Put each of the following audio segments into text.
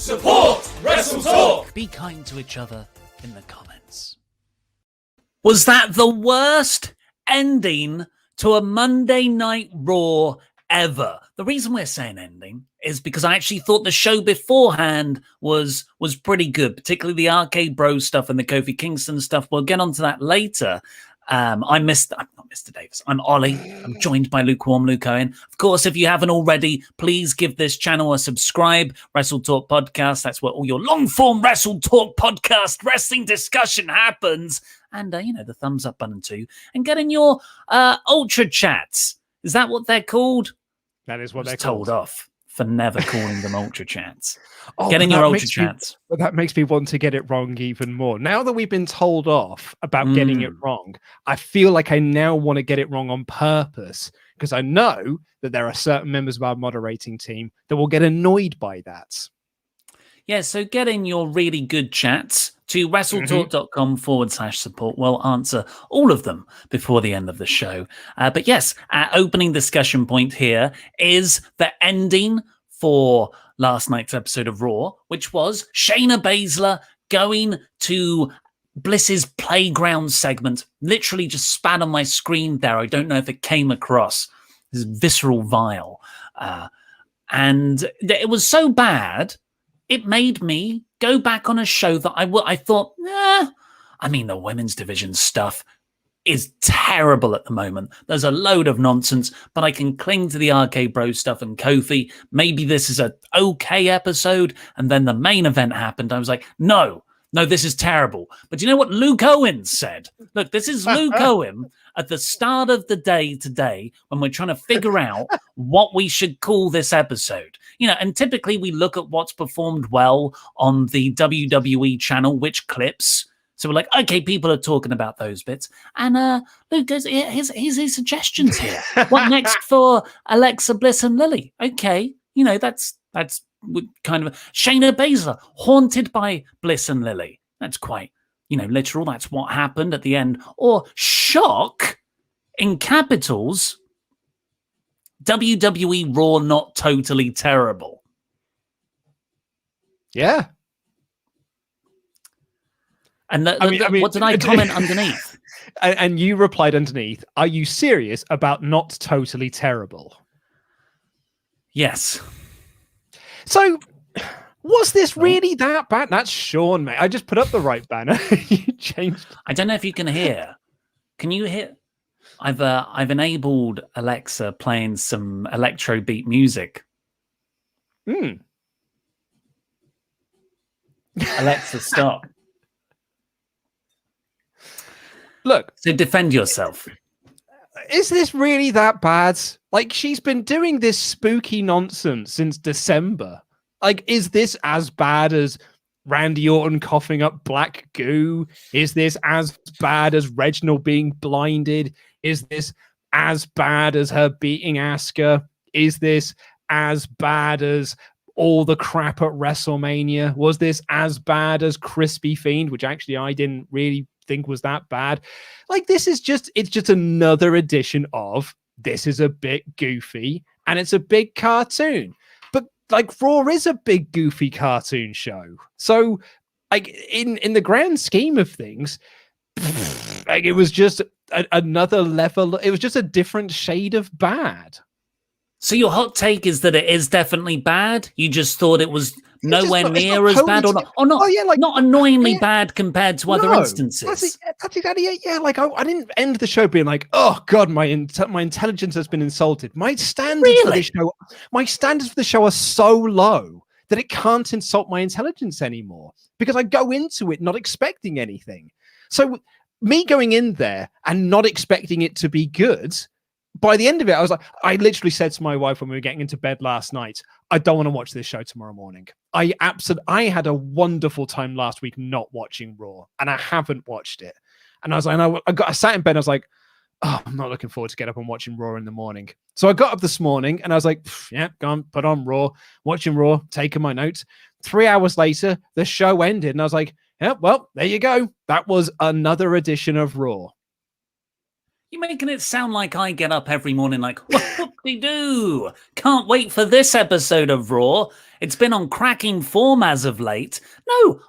Support WrestleTalk! Be kind to each other in the comments. Was that the worst ending to a Monday Night Raw ever? The reason we're saying ending is because I actually thought the show beforehand was pretty good, particularly the Arcade Bros stuff and the Kofi Kingston stuff. We'll get onto that later. I'm not Mr. Davis. I'm Ollie. I'm joined by Lukewarm Luke Owen. Of course, if you haven't already, please give this channel a subscribe. WrestleTalk Podcast. That's where all your long-form WrestleTalk Podcast wrestling discussion happens. And, the thumbs up button too. And get in your Ultrachats. Is that what they're called? That is what they're told called. off for never calling them Ultrachats. Oh, get in your Ultrachats. But that makes me want to get it wrong even more. Now that we've been told off about getting it wrong, I feel like I now want to get it wrong on purpose because I know that there are certain members of our moderating team that will get annoyed by that. Yeah, so get in your really good chats to WrestleTalk.com/support. We'll answer all of them before the end of the show. But yes, our opening discussion point here is the ending for last night's episode of Raw, which was Shayna Baszler going to Bliss's playground segment. Literally just spat on my screen there. I don't know if it came across. This visceral vile. And it was so bad, it made me go back on a show that I thought, the women's division stuff is terrible at the moment. There's a load of nonsense, but I can cling to the Arcade Bros stuff and Kofi. Maybe this is a okay episode. And then the main event happened. I was like, no, this is terrible. But you know what Luke Owen said? Look, this is Luke Owen at the start of the day today when we're trying to figure out what we should call this episode. And typically we look at what's performed well on the WWE channel, which clips. So we're like, okay, people are talking about those bits. And Luke goes, here's his suggestions here. What next for Alexa Bliss and Lily? Okay, that's kind of Shayna Baszler, haunted by Bliss and Lily. That's quite, literal. That's what happened at the end. Or shock in capitals, WWE Raw not totally terrible. Yeah. And what did I comment underneath? And you replied underneath, are you serious about not totally terrible? Yes. So, was this really that bad? That's Sean, mate. I just put up the right banner. You changed. I don't know if you can hear. Can you hear? I've enabled Alexa playing some electro beat music. Alexa, stop. Look. So defend yourself. Is this really that bad? Like, she's been doing this spooky nonsense since December. Like, is this as bad as Randy Orton coughing up black goo? Is this as bad as Reginald being blinded? Is this as bad as her beating Asuka? Is this as bad as all the crap at WrestleMania? Was this as bad as Crispy Fiend, which actually I didn't really think was that bad? Like, it's just another edition of this is a bit goofy and it's a big cartoon. But like, Raw is a big goofy cartoon show. So like in the grand scheme of things, like, it was just another level. It was just a different shade of bad. So your hot take is that it is definitely bad. You just thought it was nowhere near as bad, or not? Not annoyingly bad compared to other instances. That's exactly it. Yeah, like I didn't end the show being like, "Oh God, my intelligence has been insulted." My standards for the show are so low that it can't insult my intelligence anymore because I go into it not expecting anything. So me going in there and not expecting it to be good. By the end of it, I literally said to my wife when we were getting into bed last night, I don't want to watch this show tomorrow morning. I had a wonderful time last week not watching Raw, and I haven't watched it. And I was like, I sat in bed, and I was like, oh, I'm not looking forward to get up and watching Raw in the morning. So I got up this morning, and I was like, yeah, go on, put on Raw, watching Raw, taking my notes. 3 hours later, the show ended, and I was like, yeah, well, there you go. That was another edition of Raw. You're making it sound like I get up every morning like, whoop-de-doo. Can't wait for this episode of Raw. It's been on cracking form as of late. No,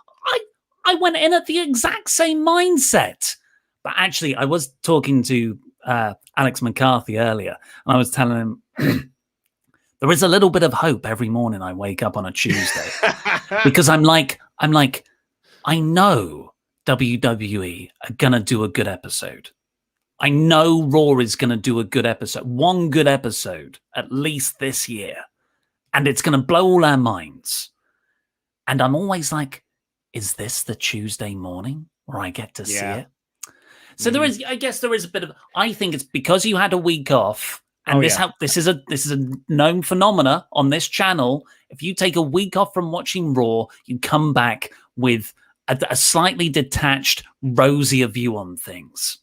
I went in at the exact same mindset. But actually, I was talking to Alex McCarthy earlier, and I was telling him there is a little bit of hope every morning I wake up on a Tuesday. Because I'm like, I know WWE are going to do a good episode. I know Raw is going to do a good episode, one good episode, at least this year. And it's going to blow all our minds. And I'm always like, is this the Tuesday morning where I get to see it? So there is, I guess there is a bit of, I think it's because you had a week off. And this is a known phenomena on this channel. If you take a week off from watching Raw, you come back with a slightly detached, rosier view on things.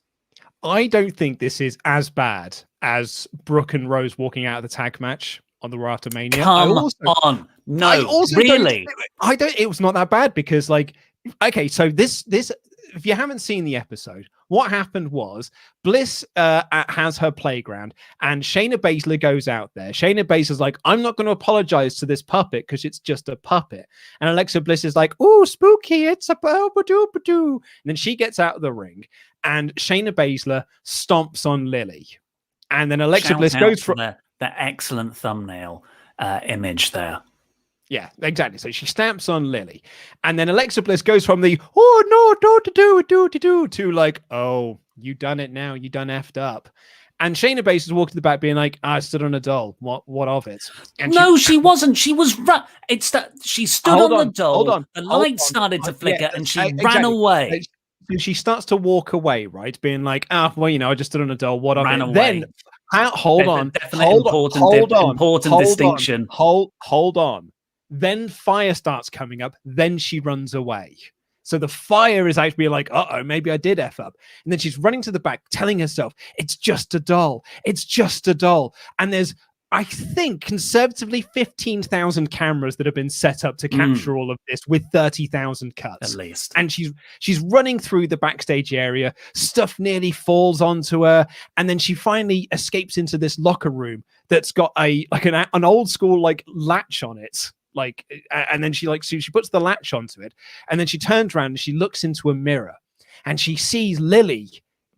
I don't think this is as bad as Brooke and Rose walking out of the tag match on the Raw after Mania. Come on. No, really? It was not that bad because, like, okay, so this, if you haven't seen the episode, what happened was Bliss has her playground and Shayna Baszler goes out there. Shayna Baszler's like, I'm not going to apologize to this puppet because it's just a puppet. And Alexa Bliss is like, ooh, spooky, it's a ba-ba-doo-ba-doo. And then she gets out of the ring and Shayna Baszler stomps on Lily. And then Alexa Bliss goes for the excellent thumbnail image there. Yeah, exactly. So she stamps on Lily. And then Alexa Bliss goes from the, oh, no, do to like, oh, you done it now. You done effed up. And Shayna Baszler's walking to the back being like, I stood on a doll. What of it? And no, she wasn't. She was, it's that she stood on the doll. Hold on. The light started to flicker and she ran away. So she starts to walk away, right? Being like, well, I just stood on a doll. What of it? Away. Then, hold on. Important distinction. Hold on. Then fire starts coming up. Then she runs away. So the fire is actually like, maybe I did F up. And then she's running to the back, telling herself, it's just a doll. It's just a doll. And there's, I think, conservatively 15,000 cameras that have been set up to capture all of this with 30,000 cuts. At least. And she's running through the backstage area. Stuff nearly falls onto her. And then she finally escapes into this locker room that's got an old school like latch on it. And then she puts the latch onto it, and then she turns around and she looks into a mirror and she sees Lily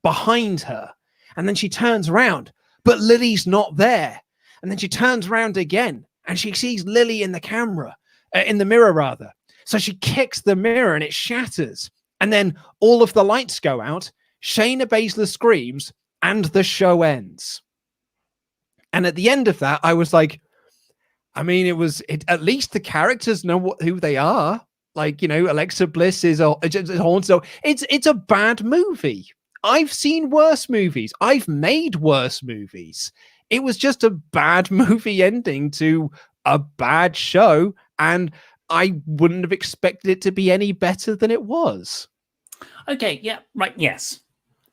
behind her, and then she turns around, but Lily's not there. And then she turns around again and she sees Lily in the mirror rather. So she kicks the mirror and it shatters. And then all of the lights go out. Shayna Baszler screams and the show ends. And at the end of that, I was like, I mean, at least the characters know who they are. Like, Alexa Bliss is so it's a bad movie. I've seen worse movies. I've made worse movies. It was just a bad movie ending to a bad show, and I wouldn't have expected it to be any better than it was. Okay, yeah, right, yes.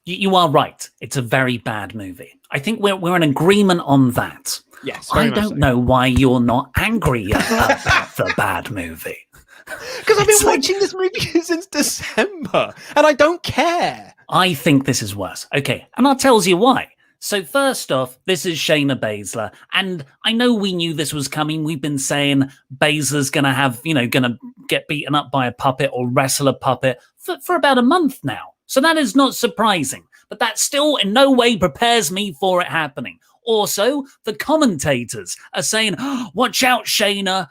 You are right. It's a very bad movie. I think we're in agreement on that. Yes, I don't know why you're not angry about the bad movie. Because I've been watching this movie since December, and I don't care. I think this is worse. Okay, and I'll tell you why. So first off, this is Shayna Baszler, and I know we knew this was coming. We've been saying Baszler's going to get beaten up by a puppet or wrestle a puppet for about a month now. So that is not surprising, but that still in no way prepares me for it happening. Also, the commentators are saying, watch out, Shayna,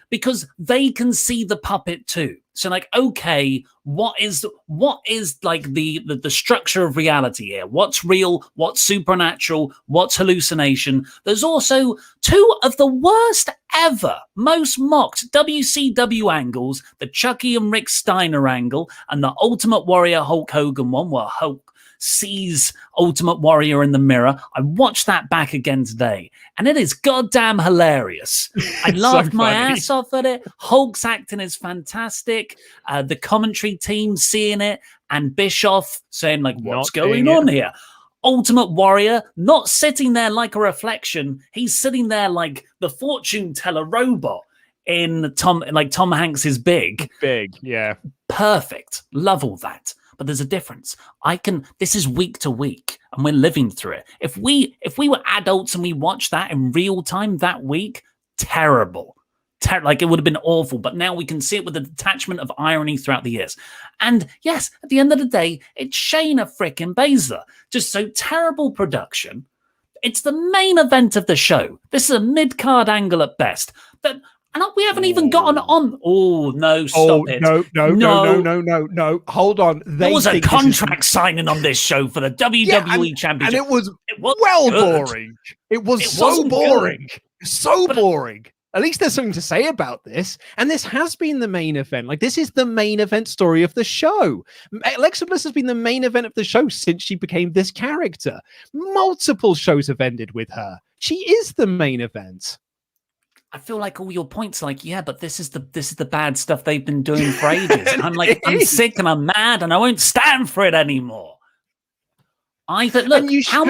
because they can see the puppet too. So like, okay, what is like the structure of reality here? What's real? What's supernatural? What's hallucination? There's also two of the worst ever, most mocked WCW angles, the Chucky and Rick Steiner angle and the Ultimate Warrior Hulk Hogan one where Hulk sees Ultimate Warrior in the mirror. I watched that back again today, and it is goddamn hilarious. I laughed my ass off at it. Hulk's acting is fantastic. The commentary team seeing it, and Bischoff saying, like, what's going on here? Ultimate Warrior not sitting there like a reflection. He's sitting there like the fortune teller robot in Tom Hanks's Big. Big, yeah. Perfect. Love all that. but there's a difference. This is week to week, and we're living through it. If we were adults and we watched that in real time that week, terrible. Like, it would have been awful, but now we can see it with a detachment of irony throughout the years. And yes, at the end of the day, it's Shayna frickin' Baszler. Just so terrible production. It's the main event of the show. This is a mid-card angle at best. And we haven't even gotten on. Oh, no, stop it. No. Hold on. There was a contract signing on this show for the WWE Championship. And it was well good. Boring. It was so boring. Boring. At least there's something to say about this. And this has been the main event. Like, this is the main event story of the show. Alexa Bliss has been the main event of the show since she became this character. Multiple shows have ended with her. She is the main event. I feel like all your points are like, yeah, but this is the bad stuff they've been doing for ages. And I'm like, I'm sick and I'm mad and I won't stand for it anymore. I thought, look, how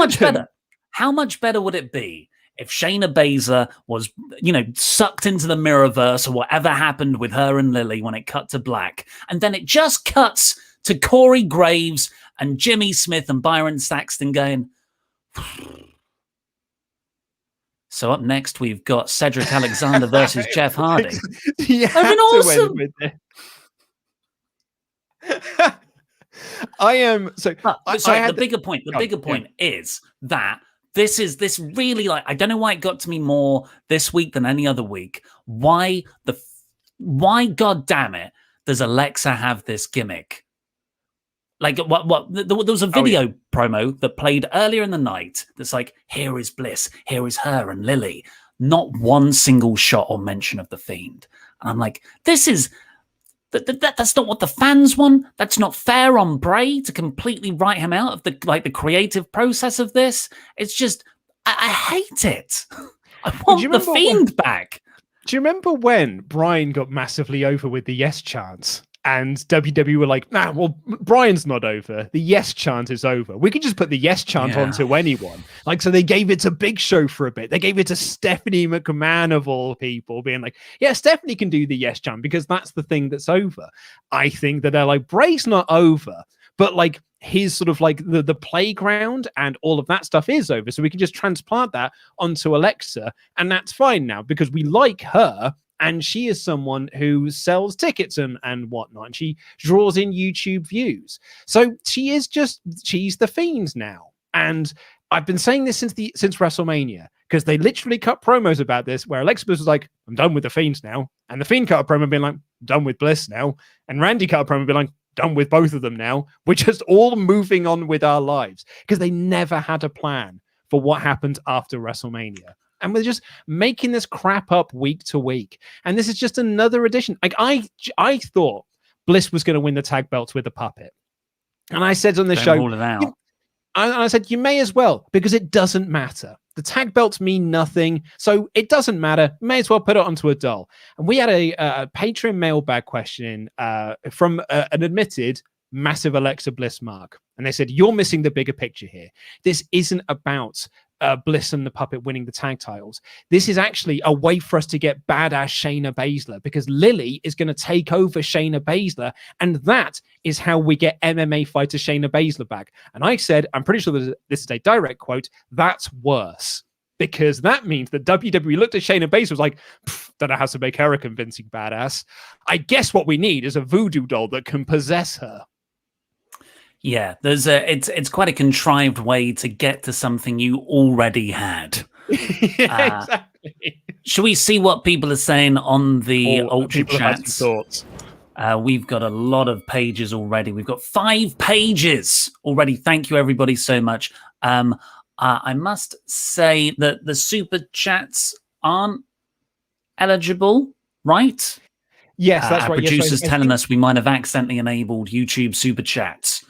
much better would it be if Shayna Baszler was, sucked into the Mirrorverse or whatever happened with her and Lily when it cut to black. And then it just cuts to Corey Graves and Jimmy Smith and Byron Saxton going. So up next, we've got Cedric Alexander versus Jeff Hardy. Been awesome. I am the bigger point is that this really, like, I don't know why it got to me more this week than any other week. Why God damn it does Alexa have this gimmick? Like, what? There was a video promo that played earlier in the night that's like, here is Bliss, here is her and Lily. Not one single shot or mention of the Fiend. And I'm like, this is that's not what the fans want. That's not fair on Bray to completely write him out of the creative process of this. It's just, I hate it. I want the Fiend back. Do you remember when Bryan got massively over with the yes chants? And WWE were like, nah, well, Bryan's not over. The yes chant is over. We could just put the yes chant onto anyone. Like, so they gave it to Big Show for a bit. They gave it to Stephanie McMahon, of all people, being like, yeah, Stephanie can do the yes chant because that's the thing that's over. I think that they're like, Bray's not over, but like his sort of like the playground and all of that stuff is over. So we can just transplant that onto Alexa. And that's fine now because we like her. And she is someone who sells tickets and whatnot. And she draws in YouTube views. So she's the Fiend now. And I've been saying this since WrestleMania, because they literally cut promos about this where Alexa Bliss was like, I'm done with the Fiends now. And the Fiend cut a promo being like, I'm done with Bliss now. And Randy cut a promo being like, done with both of them now. We're just all moving on with our lives. Because they never had a plan for what happened after WrestleMania. And we're just making this crap up week to week. And this is just another edition. Like, I thought Bliss was going to win the tag belts with a puppet. And I said on the show, I said, you may as well, because it doesn't matter. The tag belts mean nothing. So it doesn't matter. May as well put it onto a doll. And we had a Patreon mailbag question from an admitted massive Alexa Bliss mark. And they said, you're missing the bigger picture here. This isn't about Bliss and the puppet winning the tag titles. This is actually a way for us to get badass Shayna Baszler, because Lily is going to take over Shayna Baszler, and that is how we get MMA fighter Shayna Baszler back. And I said, I'm pretty sure that this is a direct quote, that's worse, because that means that WWE looked at Shayna Baszler was like, don't know how to make her a convincing badass. I guess what we need is a voodoo doll that can possess her. Yeah, it's quite a contrived way to get to something you already had. Exactly. Should we see what people are saying on the Ultrachats? Thoughts. We've got a lot of pages already. We've got 5 pages already. Thank you, everybody, so much. I must say that the super chats aren't eligible, right? Yes, that's right. Producers telling us we might have accidentally enabled YouTube super chats.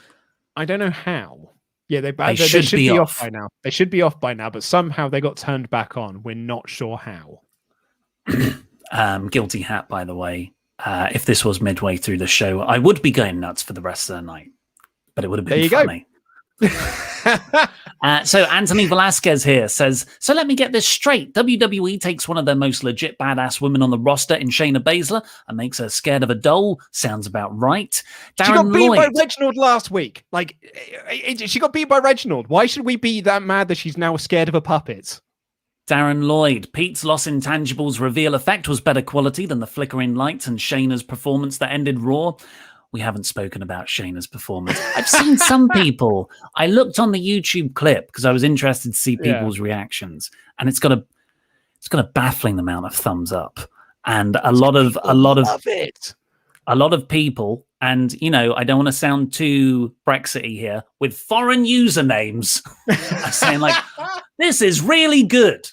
I don't know how. Yeah, they should be off by now. They should be off by now, but somehow they got turned back on. We're not sure how. Guilty hat, by the way. If this was midway through the show, I would be going nuts for the rest of the night, but it would have been funny. So Anthony Velasquez here says, so let me get this straight. WWE takes one of their most legit badass women on the roster in Shayna Baszler and makes her scared of a doll. Sounds about right. She got beat by Reginald last week. She got beat by Reginald. Why should we be that mad that she's now scared of a puppet? Darren Lloyd, Pete's Lost Intangibles reveal effect was better quality than the flickering lights and Shayna's performance that ended Raw. We haven't spoken about Shayna's performance. I've seen some people. I looked on the YouTube clip because I was interested to see people's reactions, and it's got a baffling amount of thumbs up, and a lot of people. And I don't want to sound too Brexity here with foreign usernames saying like, "This is really good."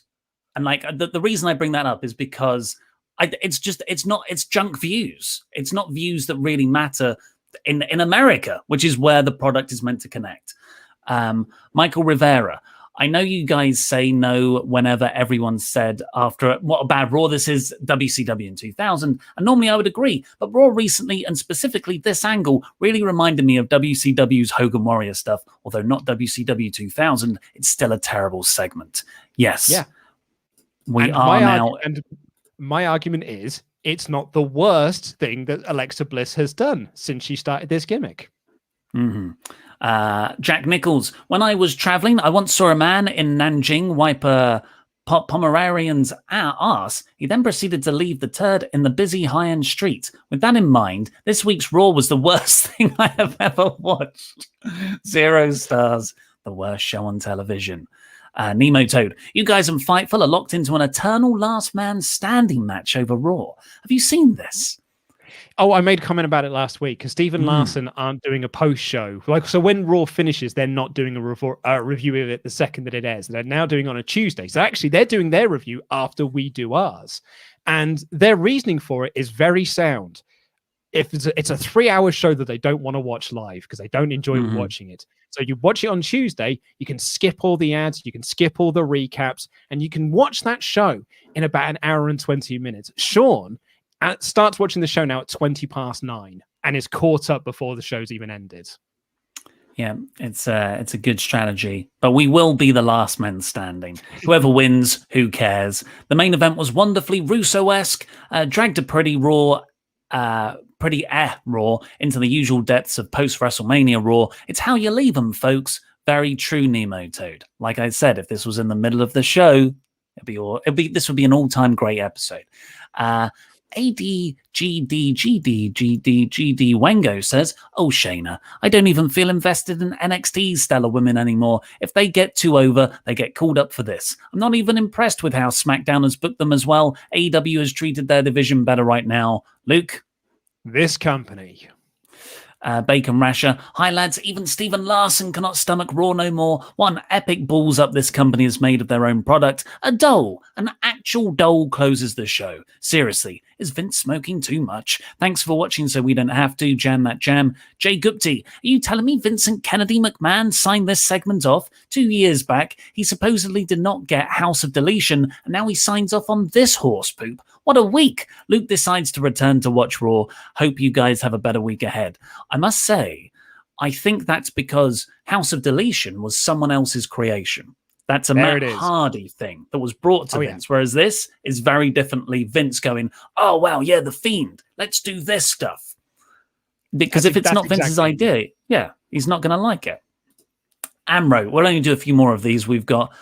And the reason I bring that up is because it's junk views. It's not views that really matter in America, which is where the product is meant to connect. Michael Rivera, I know you guys say no whenever everyone said after what a bad Raw this is, WCW in 2000, and normally I would agree, but Raw recently, and specifically this angle, really reminded me of WCW's Hogan Warrior stuff, although not WCW 2000, it's still a terrible segment. Yes. Yeah. My argument is it's not the worst thing that Alexa Bliss has done since she started this gimmick. Mm-hmm. Jack Nichols, when I was traveling, I once saw a man in Nanjing wipe a Pomeranian's ass. He then proceeded to leave the turd in the busy high-end street. With that in mind, this week's Raw was the worst thing I have ever watched. 0 stars, the worst show on television. Nemo Toad, you guys and Fightful are locked into an eternal last man standing match over Raw. Have you seen this? Oh, I made a comment about it last week because Stephen Larson aren't doing a post show. So when Raw finishes, they're not doing a review of it the second that it airs. They're now doing it on a Tuesday. So actually, they're doing their review after we do ours. And their reasoning for it is very sound. If it's a 3-hour show that they don't want to watch live because they don't enjoy watching it. So you watch it on Tuesday, you can skip all the ads, you can skip all the recaps, and you can watch that show in about an hour and 20 minutes. Sean starts watching the show now at 9:20 and is caught up before the show's even ended. Yeah, it's a good strategy, but we will be the last men standing. Whoever wins, who cares? The main event was wonderfully Russo-esque, dragged a pretty Raw into the usual depths of post-WrestleMania Raw. It's how you leave them, folks. Very true, Nemo Toad. Like I said, if this was in the middle of the show, this would be an all-time great episode. ADGDGDGDGD Wengo says, oh, Shayna, I don't even feel invested in NXT's stellar women anymore. If they get too over, they get called up for this. I'm not even impressed with how SmackDown has booked them as well. AEW has treated their division better right now. Luke? This company. Bacon Rasher. Hi, lads. Even Stephen Larson cannot stomach Raw no more. What an epic balls up this company has made of their own product. A doll. An actual doll closes the show. Seriously, is Vince smoking too much? Thanks for watching so we don't have to. Jam that jam. Jay Gupti. Are you telling me Vincent Kennedy McMahon signed this segment off? 2 years back, he supposedly did not get House of Deletion, and now he signs off on this horse poop. What a week. Luke decides to return to watch Raw. Hope you guys have a better week ahead. I must say, I think that's because House of Deletion was someone else's creation. That's a Matt Hardy thing that was brought to Vince, whereas this is very differently Vince going, oh, wow, yeah, The Fiend, let's do this stuff. Because if it's not Vince's idea, he's not going to like it. Amro, we'll only do a few more of these. We've got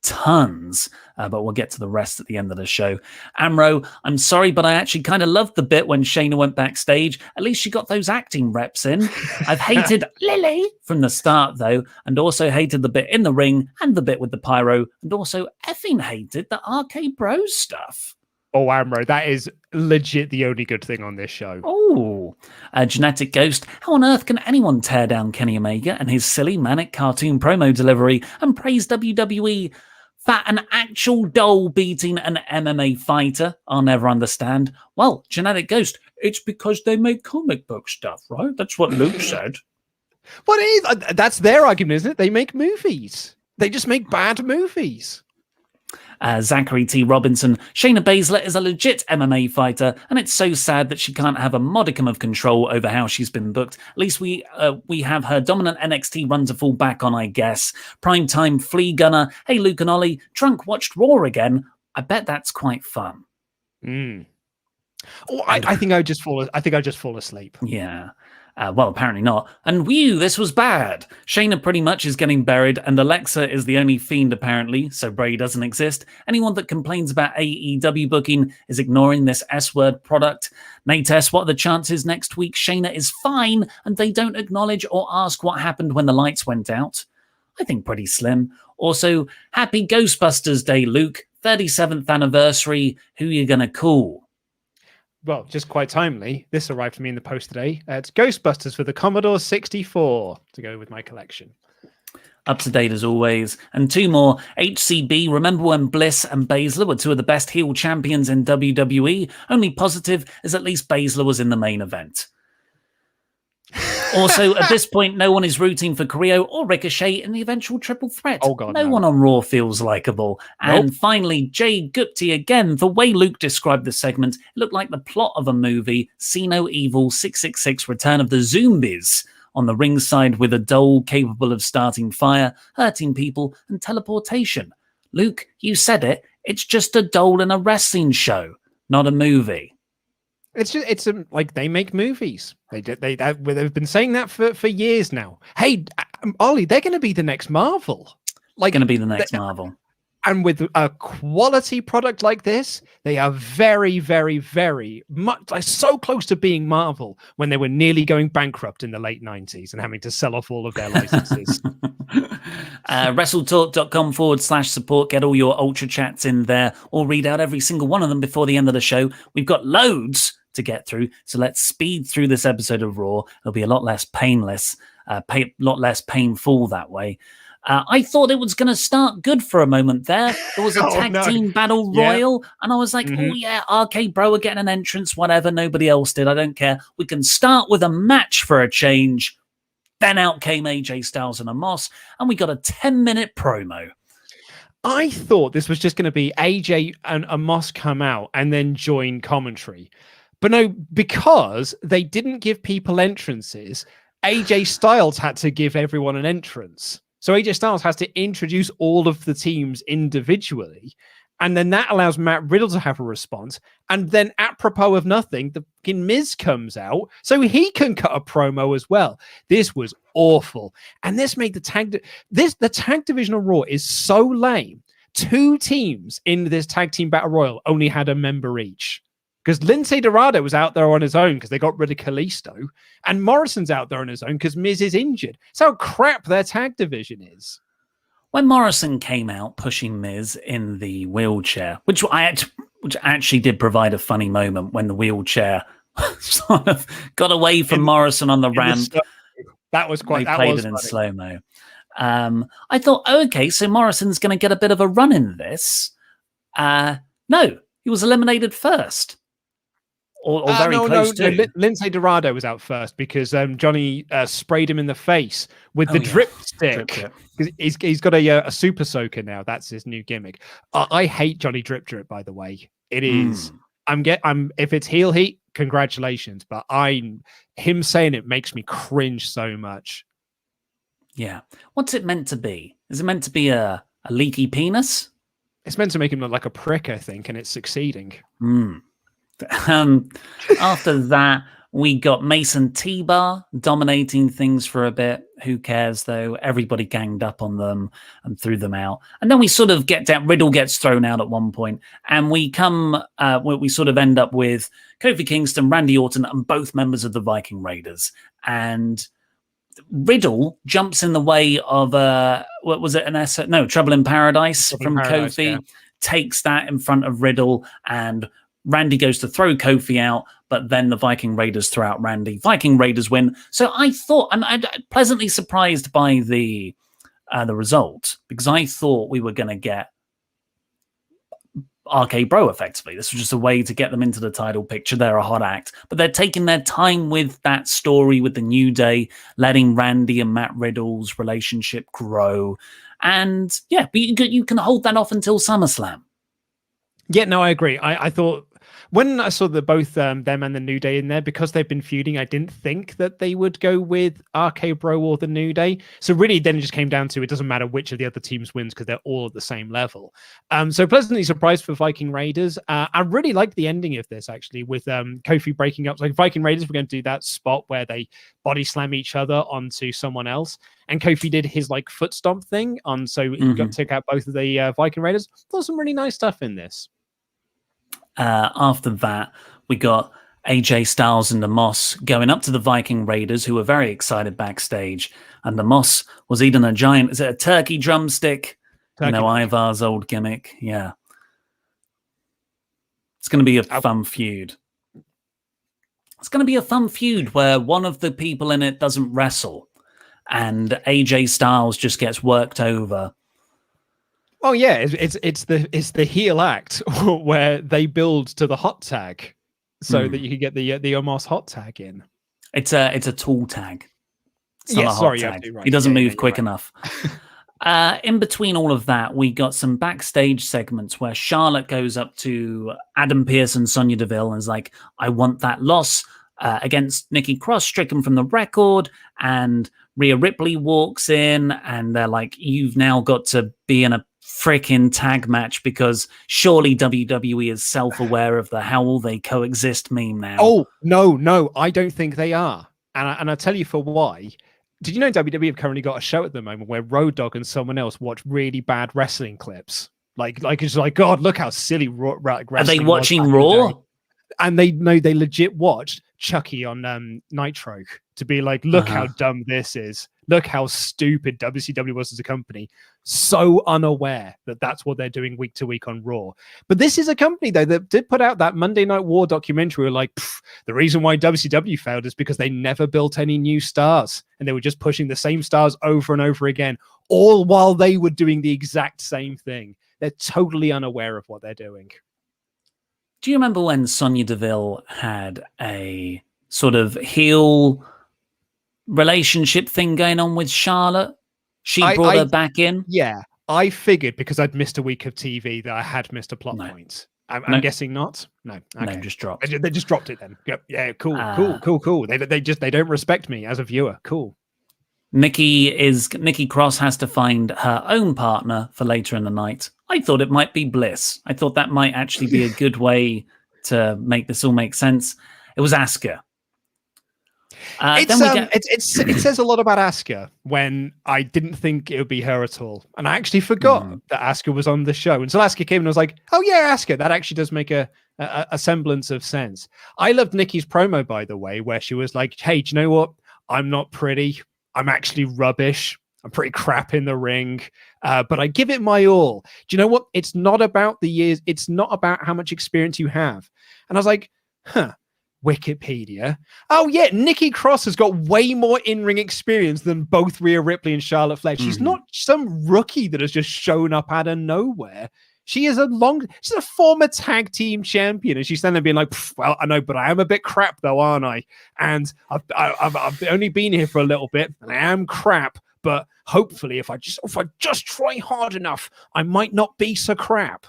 tons, but we'll get to the rest at the end of the show. Amro, I'm sorry, but I actually kind of loved the bit when Shayna went backstage. At least she got those acting reps in. I've hated Lily from the start, though, and also hated the bit in the ring and the bit with the pyro, and also effing hated the RK Bros stuff. Oh, Amro, that is legit the only good thing on this show. Oh, Genetic Ghost. How on earth can anyone tear down Kenny Omega and his silly manic cartoon promo delivery and praise WWE for an actual doll beating an MMA fighter? I'll never understand. Well, Genetic Ghost, it's because they make comic book stuff, right? That's what Luke said. What is that's their argument, isn't it? They make movies. They just make bad movies. Zachary T. Robinson, Shayna Baszler is a legit MMA fighter, and it's so sad that she can't have a modicum of control over how she's been booked. At least we have her dominant NXT run to fall back on, I guess. Primetime Flea Gunner, hey Luke and Ollie, Trunk watched Raw again. I bet that's quite fun. Oh, I think I just fall asleep. Yeah. Well, apparently not. And whew, this was bad. Shayna pretty much is getting buried, and Alexa is the only fiend, apparently, so Bray doesn't exist. Anyone that complains about AEW booking is ignoring this S-word product. Nate S., what are the chances next week Shayna is fine, and they don't acknowledge or ask what happened when the lights went out? I think pretty slim. Also, happy Ghostbusters Day, Luke. 37th anniversary. Who you gonna call? Well, just quite timely. This arrived for me in the post today. It's Ghostbusters for the Commodore 64 to go with my collection. Up to date as always. And two more. HCB, remember when Bliss and Baszler were two of the best heel champions in WWE? Only positive is at least Baszler was in the main event. Also, at this point, no one is rooting for Carrillo or Ricochet in the eventual triple threat. Oh, God, no one on Raw feels likable. And finally, Jay Gupti again. The way Luke described the segment, it looked like the plot of a movie, See No Evil 666 Return of the Zombies, on the ringside with a doll capable of starting fire, hurting people, and teleportation. Luke, you said it. It's just a doll in a wrestling show, not a movie. It's like they make movies. They've been saying that for years now. Hey, Ollie, they're going to be the next Marvel. Like, going to be the next Marvel. And with a quality product like this, they are very, very, very much like so close to being Marvel when they were nearly going bankrupt in the late 90s and having to sell off all of their licenses. WrestleTalk.com/support. Get all your Ultrachats in there, or read out every single one of them before the end of the show. We've got loads to get through, so let's speed through this episode of Raw. It'll be a lot less painless, lot less painful that way. I thought it was going to start good for a moment there. There was a tag team battle royal, and I was like, oh yeah, RK Bro are getting an entrance, whatever. Nobody else did. I don't care. We can start with a match for a change. Then out came AJ Styles and Amos, and we got a 10-minute promo. I thought this was just going to be AJ and Amos come out and then join commentary. But no, because they didn't give people entrances, AJ Styles had to give everyone an entrance. So AJ Styles has to introduce all of the teams individually. And then that allows Matt Riddle to have a response. And then apropos of nothing, the fucking Miz comes out so he can cut a promo as well. This was awful. And this made the tag division of Raw is so lame. 2 teams in this tag team battle royal only had a member each. Because Lindsay Dorado was out there on his own because they got rid of Kalisto. And Morrison's out there on his own because Miz is injured. That's how crap their tag division is. When Morrison came out pushing Miz in the wheelchair, which actually did provide a funny moment when the wheelchair sort of got away from Morrison on the ramp. That was quite. They played it in slow-mo. I thought, okay, so Morrison's going to get a bit of a run in this. No, he was eliminated first. Or very close to. Lindsay Dorado was out first because Johnny sprayed him in the face with the drip stick. He's got a super soaker now. That's his new gimmick. I hate Johnny Drip, by the way. It is. If it's heel heat, congratulations. But him saying it makes me cringe so much. Yeah. What's it meant to be? Is it meant to be a leaky penis? It's meant to make him look like a prick, I think, and it's succeeding. After that, we got Mason T-Bar dominating things for a bit. Who cares, though? Everybody ganged up on them and threw them out. And then we sort of get down. Riddle gets thrown out at one point, and we sort of end up with Kofi Kingston, Randy Orton, and both members of the Viking Raiders. And Riddle jumps in the way of what was it? Trouble in Paradise from Kofi. Yeah. Takes that in front of Riddle, and Randy goes to throw Kofi out, but then the Viking Raiders throw out Randy. Viking Raiders win. So I thought, and I'm pleasantly surprised by the result, because I thought we were going to get RK Bro effectively. This was just a way to get them into the title picture. They're a hot act, but they're taking their time with that story with the New Day, letting Randy and Matt Riddle's relationship grow. And yeah, but you can hold that off until SummerSlam. Yeah, no, I agree. I thought when I saw both them and the New Day in there, because they've been feuding, I didn't think that they would go with RK Bro or the New Day. So really, then it just came down to it doesn't matter which of the other teams wins because they're all at the same level. So pleasantly surprised for Viking Raiders. I really liked the ending of this actually, with Kofi breaking up. Like Viking Raiders were going to do that spot where they body slam each other onto someone else, and Kofi did his like foot stomp thing on, so he took out both of the Viking Raiders. There's some really nice stuff in this. After that, we got AJ Styles and the Moss going up to the Viking Raiders, who were very excited backstage. And the Moss was eating a giant, is it a turkey drumstick? Ivar's old gimmick. Yeah. It's going to be a fun feud. It's going to be a fun feud where one of the people in it doesn't wrestle and AJ Styles just gets worked over. Oh yeah, it's the heel act where they build to the hot tag, so that you can get the Omos hot tag in. It's a tall tag. It's not a hot tag. Right. He doesn't move quick enough. In between all of that, we got some backstage segments where Charlotte goes up to Adam Pearce and Sonya Deville and is like, "I want that loss against Nikki Cross, stricken from the record," and Rhea Ripley walks in and they're like, "You've now got to be in a freaking tag match because surely WWE is self-aware of the how all they coexist meme now." Oh, no, I don't think they are. And I'll tell you for why. Did you know WWE have currently got a show at the moment where Road Dogg and someone else watch really bad wrestling clips? Like it's like, God, look how silly wrestling. Are they watching Raw? And they legit watched Chucky on Nitro to be like, look how dumb this is. Look how stupid WCW was as a company. So unaware that that's what they're doing week to week on Raw. But this is a company, though, that did put out that Monday Night War documentary. Like, the reason why WCW failed is because they never built any new stars. And they were just pushing the same stars over and over again, all while they were doing the exact same thing. They're totally unaware of what they're doing. Do you remember when Sonya Deville had a sort of heel relationship thing going on with Charlotte? She brought her back in? Yeah, I figured because I'd missed a week of TV that I had missed a plot point. I'm guessing not. No, okay. No, just dropped. They just dropped it then. Yep. Yeah, cool. They don't respect me as a viewer. Cool. Nikki Cross has to find her own partner for later in the night. I thought it might be Bliss. I thought that might actually be a good way to make this all make sense. It was Asuka. It says a lot about Asuka when I didn't think it would be her at all. And I actually forgot that Asuka was on the show. And so Asuka came and I was like, oh yeah, Asuka. That actually does make a semblance of sense. I loved Nikki's promo, by the way, where she was like, hey, do you know what? I'm not pretty. I'm actually rubbish. I'm pretty crap in the ring, but I give it my all. Do you know what? It's not about the years. It's not about how much experience you have. And I was like, Wikipedia. Oh yeah, Nikki Cross has got way more in-ring experience than both Rhea Ripley and Charlotte Flair. She's not some rookie that has just shown up out of nowhere. She's a former tag team champion, and she's standing there being like, well, I know, but I am a bit crap though, aren't I? And I've only been here for a little bit, and I am crap. But hopefully, if I just try hard enough, I might not be so crap.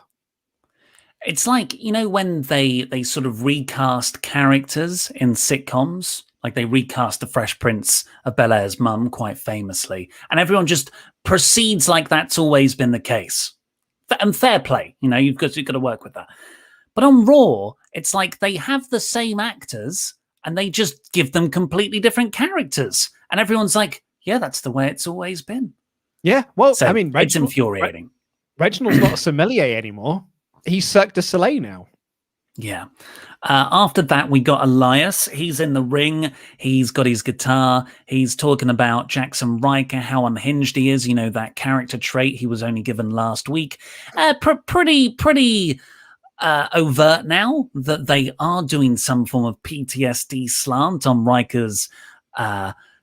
It's like, you know, when they sort of recast characters in sitcoms, like they recast the Fresh Prince of Bel-Air's mum quite famously, and everyone just proceeds like that's always been the case. And fair play, you know, you've got to work with that. But on Raw, it's like they have the same actors and they just give them completely different characters. And everyone's like, yeah, that's the way it's always been. Yeah, well, so I mean, it's infuriating. Reginald's not a sommelier anymore. He's Cirque du Soleil now. Yeah. After that, we got Elias. He's in the ring. He's got his guitar. He's talking about Jaxson Ryker, how unhinged he is. You know, that character trait he was only given last week. Pretty overt now that they are doing some form of PTSD slant on Ryker's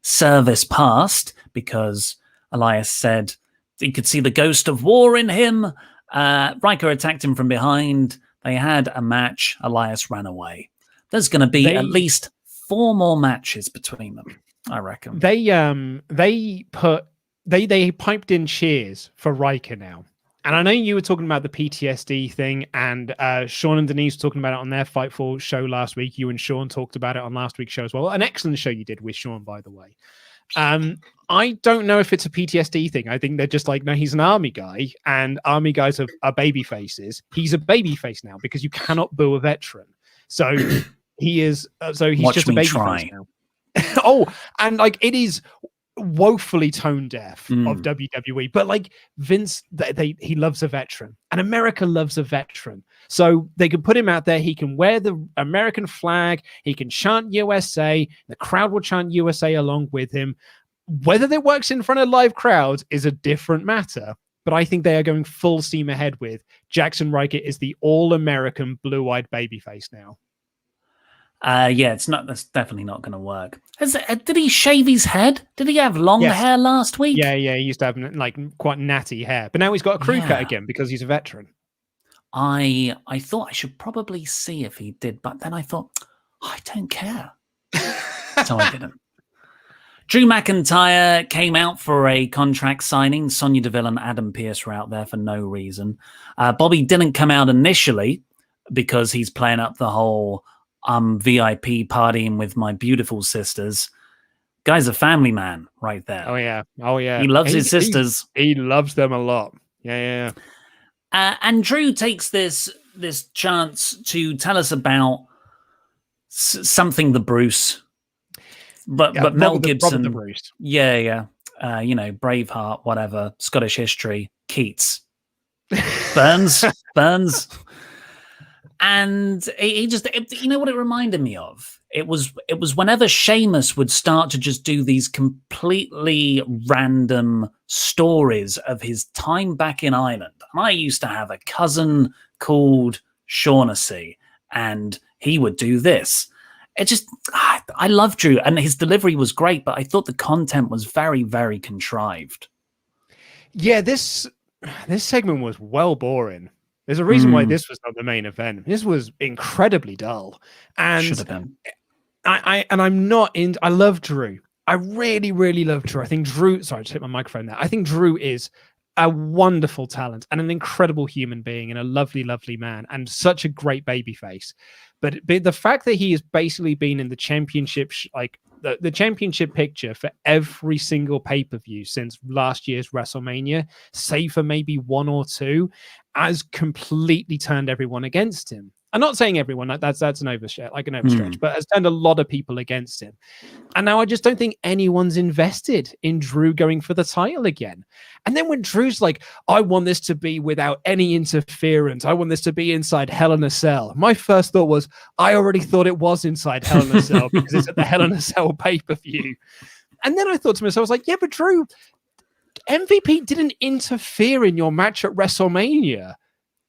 service past, because Elias said he could see the ghost of war in him. Ryker attacked him from behind. They had a match. Elias ran away. There's going to be at least 4 more matches between them, I reckon. They piped in cheers for Ryker now. And I know you were talking about the PTSD thing, and Sean and Denise were talking about it on their Fightful show last week. You and Sean talked about it on last week's show as well. An excellent show you did with Sean, by the way. I don't know if it's a PTSD thing. I think they're just like, no, he's an army guy, and army guys are baby faces. He's a baby face now because you cannot boo a veteran. So he is. So he's just a baby face now. Oh, and like it is woefully tone deaf of WWE, but like Vince, he loves a veteran, and America loves a veteran, so they can put him out there. He can wear the American flag, he can chant USA, the crowd will chant USA along with him. Whether that works in front of live crowds is a different matter, but I think they are going full steam ahead with Jaxson Ryker is the all-American blue-eyed babyface now. That's definitely not going to work. Did he shave his head? Did he have long hair last week? Yeah, he used to have like quite natty hair, but now he's got a crew cut again because he's a veteran. I thought I should probably see if he did, but then I thought, I don't care. So I didn't. Drew McIntyre came out for a contract signing. Sonya Deville and Adam Pearce were out there for no reason. Bobby didn't come out initially because he's playing up the whole VIP partying with my beautiful sisters. Guy's a family man right there. Oh yeah. He loves his sisters. He loves them a lot. Yeah. And Drew takes this chance to tell us about something the Bruce. But Mel Gibson, the Bruce. Braveheart, whatever, Scottish history, Keats, Burns. And he just, you know what it reminded me of? It was whenever Sheamus would start to just do these completely random stories of his time back in Ireland. And I used to have a cousin called Shaughnessy, and he would do this. It just, I love Drew, and his delivery was great, but I thought the content was very, very contrived. Yeah, this segment was well boring. There's a reason why this was not the main event. This was incredibly dull, and should have been. I love Drew. I really, really love Drew. I think Drew. Sorry, I just hit my microphone there. I think Drew is a wonderful talent and an incredible human being and a lovely, lovely man and such a great babyface. But the fact that he has basically been in the championship, the championship picture for every single pay-per-view since last year's WrestleMania, save for maybe one or two, has completely turned everyone against him. I'm not saying everyone, that's an overstretch, but has turned a lot of people against him. And now I just don't think anyone's invested in Drew going for the title again. And then when Drew's like, I want this to be without any interference, I want this to be inside Hell in a Cell. My first thought was, I already thought it was inside Hell in a Cell because it's at the Hell in a Cell pay-per-view. And then I thought to myself, I was like, yeah, but Drew, MVP didn't interfere in your match at WrestleMania.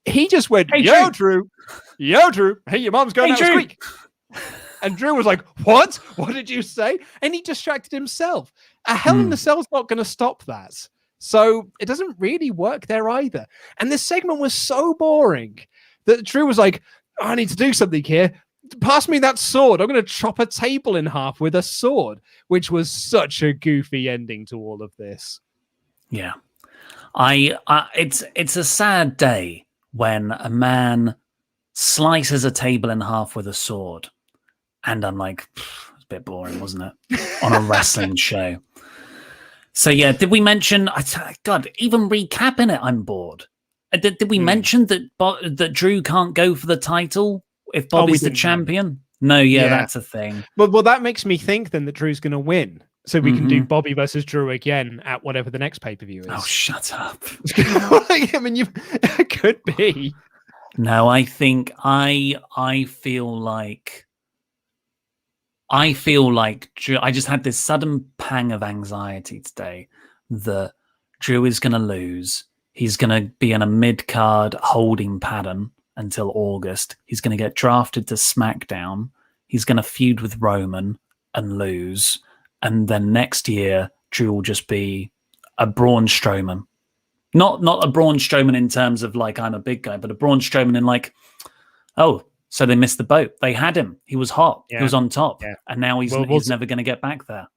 He just went, hey, yo, Drew. Hey, your mom's going out to squeak. And Drew was like, what? What did you say? And he distracted himself. A Hell in the Cell's not going to stop that. So it doesn't really work there either. And this segment was so boring that Drew was like, I need to do something here. Pass me that sword. I'm going to chop a table in half with a sword, which was such a goofy ending to all of this. Yeah. It's a sad day when a man slices a table in half with a sword. And I'm like, it's a bit boring, wasn't it? On a wrestling show. So yeah, did we mention, God, even recapping it, I'm bored. Did we mention that Drew can't go for the title if Bobby's the champion? No, that's a thing. Well, that makes me think then that Drew's going to win. So we can do Bobby versus Drew again at whatever the next pay-per-view is. Oh, shut up. I mean, it could be. No, I think I feel like Drew, I just had this sudden pang of anxiety today that Drew is going to lose. He's going to be in a mid-card holding pattern until August. He's going to get drafted to SmackDown. He's going to feud with Roman and lose. And then next year, Drew will just be a Braun Strowman. Not a Braun Strowman in terms of like, I'm a big guy, but a Braun Strowman in like, oh, so they missed the boat. They had him. He was hot. Yeah. He was on top. Yeah. And now he's never going to get back there.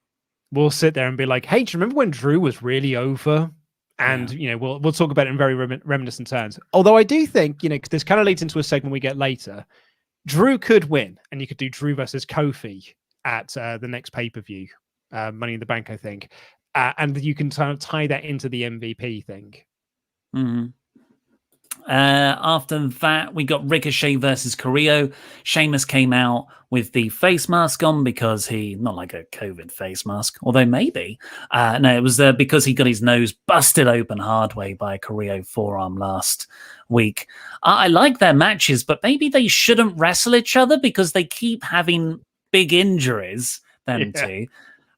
We'll sit there and be like, hey, do you remember when Drew was really over And, we'll talk about it in very reminiscent terms. Although I do think, this kind of leads into a segment we get later. Drew could win, and you could do Drew versus Kofi at the next pay-per-view, Money in the Bank, I think. And you can kind of tie that into the MVP thing. Mm-hmm. After that, we got Ricochet versus Carrillo. Sheamus came out with the face mask on because not like a COVID face mask, although maybe. No, it was because he got his nose busted open hard way by a Carrillo forearm last week. I like their matches, but maybe they shouldn't wrestle each other because they keep having big injuries, them two.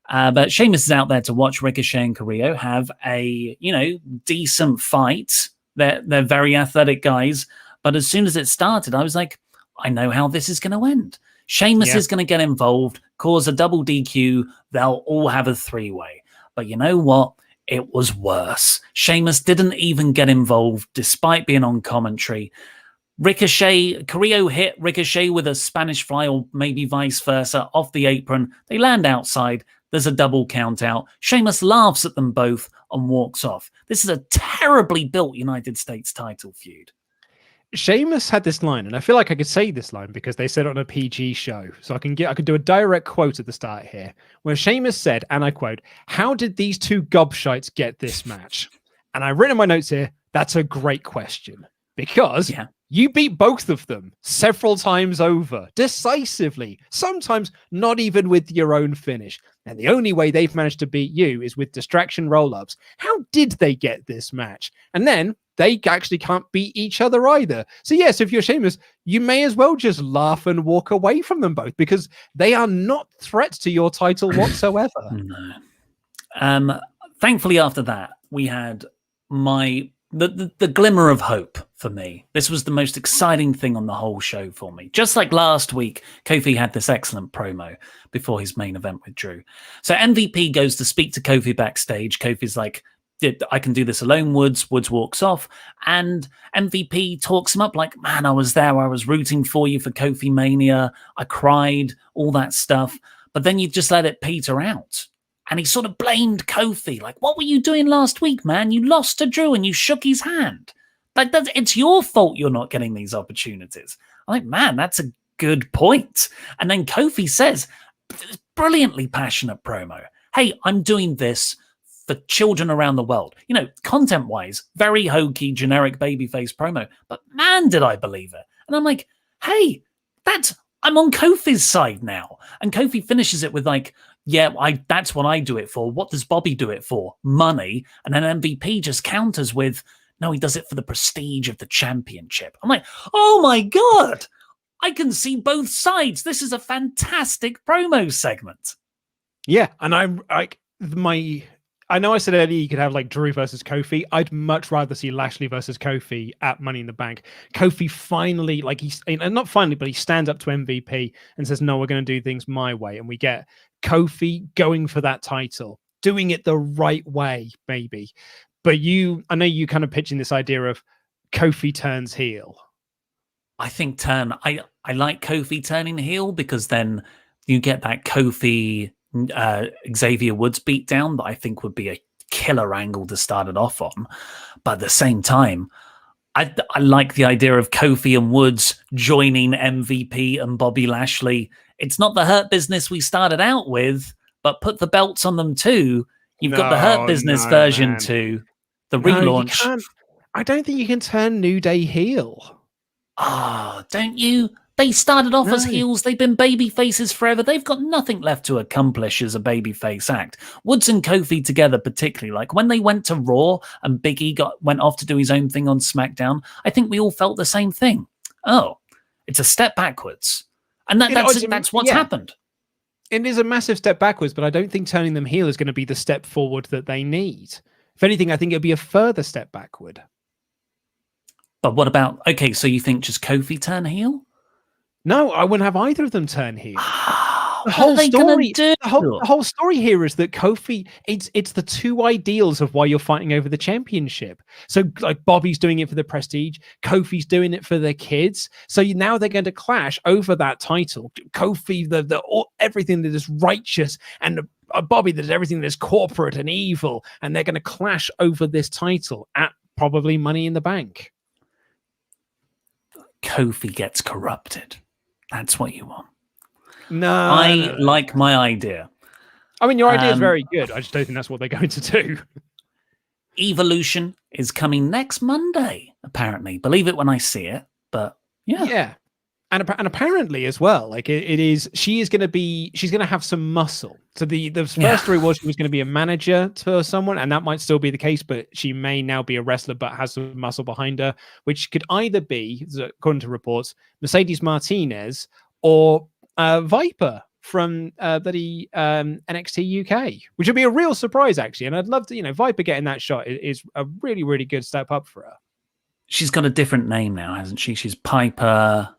But Sheamus is out there to watch Ricochet and Carrillo have a, decent fight. They're very athletic guys. But as soon as it started, I was like, I know how this is going to end. Sheamus is going to get involved, cause a double DQ. They'll all have a three-way. But you know what? It was worse. Sheamus didn't even get involved despite being on commentary. Carrillo hit Ricochet with a Spanish fly or maybe vice versa off the apron. They land outside. There's a double count out. Sheamus laughs at them both and walks off. This is a terribly built United States title feud. Sheamus had this line, and I feel like I could say this line because they said it on a PG show. So I could do a direct quote at the start here, where Sheamus said, and I quote, "How did these two gobshites get this match?" And I've written in my notes here, that's a great question. Because you beat both of them several times over, decisively, sometimes not even with your own finish. And the only way they've managed to beat you is with distraction roll-ups. How did they get this match? And then they actually can't beat each other either. So yes, if you're Sheamus, you may as well just laugh and walk away from them both because they are not threats to your title whatsoever. No. Thankfully, after that, we had the glimmer of hope for me. This was the most exciting thing on the whole show for me. Just like last week, Kofi had this excellent promo before his main event with Drew. So MVP goes to speak to Kofi backstage. Kofi's like, I can do this alone, Woods. Woods walks off, and MVP talks him up like, man, I was there. I was rooting for you for Kofi Mania. I cried, all that stuff. But then you just let it peter out. And he sort of blamed Kofi. Like, what were you doing last week, man? You lost to Drew and you shook his hand. Like, it's your fault you're not getting these opportunities. I'm like, man, that's a good point. And then Kofi says, brilliantly passionate promo. Hey, I'm doing this for children around the world. Content-wise, very hokey, generic babyface promo. But man, did I believe it. And I'm like, hey, I'm on Kofi's side now. And Kofi finishes it with like, that's what I do it for. What does Bobby do it for? Money. And then MVP just counters with, no, he does it for the prestige of the championship. I'm like, oh my God, I can see both sides. This is a fantastic promo segment. Yeah. And I know I said earlier you could have like Drew versus Kofi. I'd much rather see Lashley versus Kofi at Money in the Bank. Kofi finally, not finally, but he stands up to MVP and says, no, we're going to do things my way. And we get Kofi going for that title, doing it the right way, maybe. But I know you kind of pitching this idea of Kofi turns heel. I think I like Kofi turning heel because then you get that Kofi Xavier Woods beatdown that I think would be a killer angle to start it off on. But at the same time, I like the idea of Kofi and Woods joining MVP and Bobby Lashley. It's not the Hurt Business we started out with, but put the belts on them too. You've got the Hurt Business version too, the relaunch. I don't think you can turn New Day heel. Don't you? They started off as heels. They've been baby faces forever. They've got nothing left to accomplish as a babyface act. Woods and Kofi together, particularly, like when they went to Raw and Big E went off to do his own thing on SmackDown, I think we all felt the same thing. Oh, it's a step backwards. And that's what's happened. It is a massive step backwards, but I don't think turning them heel is going to be the step forward that they need. If anything, I think it'll be a further step backward. But what about, okay, so you think just Kofi turn heel? No, I wouldn't have either of them turn heel. The whole story here is that Kofi, it's the two ideals of why you're fighting over the championship. So like Bobby's doing it for the prestige, Kofi's doing it for their kids. So now they're going to clash over that title. Kofi, everything that is righteous and a Bobby that does everything that's corporate and evil, and they're going to clash over this title at probably Money in the Bank. Kofi gets corrupted. That's what you want. No. Like my idea. I mean, your idea is very good. I just don't think that's what they're going to do. Evolution is coming next Monday, apparently. Believe it when I see it, but yeah. Yeah. And apparently as well, like she's going to have some muscle. So the first story was she was going to be a manager to someone, and that might still be the case, but she may now be a wrestler, but has some muscle behind her, which could either be, according to reports, Mercedes Martinez or Viper from NXT UK, which would be a real surprise, actually. And I'd love to, Viper getting that shot is a really, really good step up for her. She's got a different name now, hasn't she? She's Piper.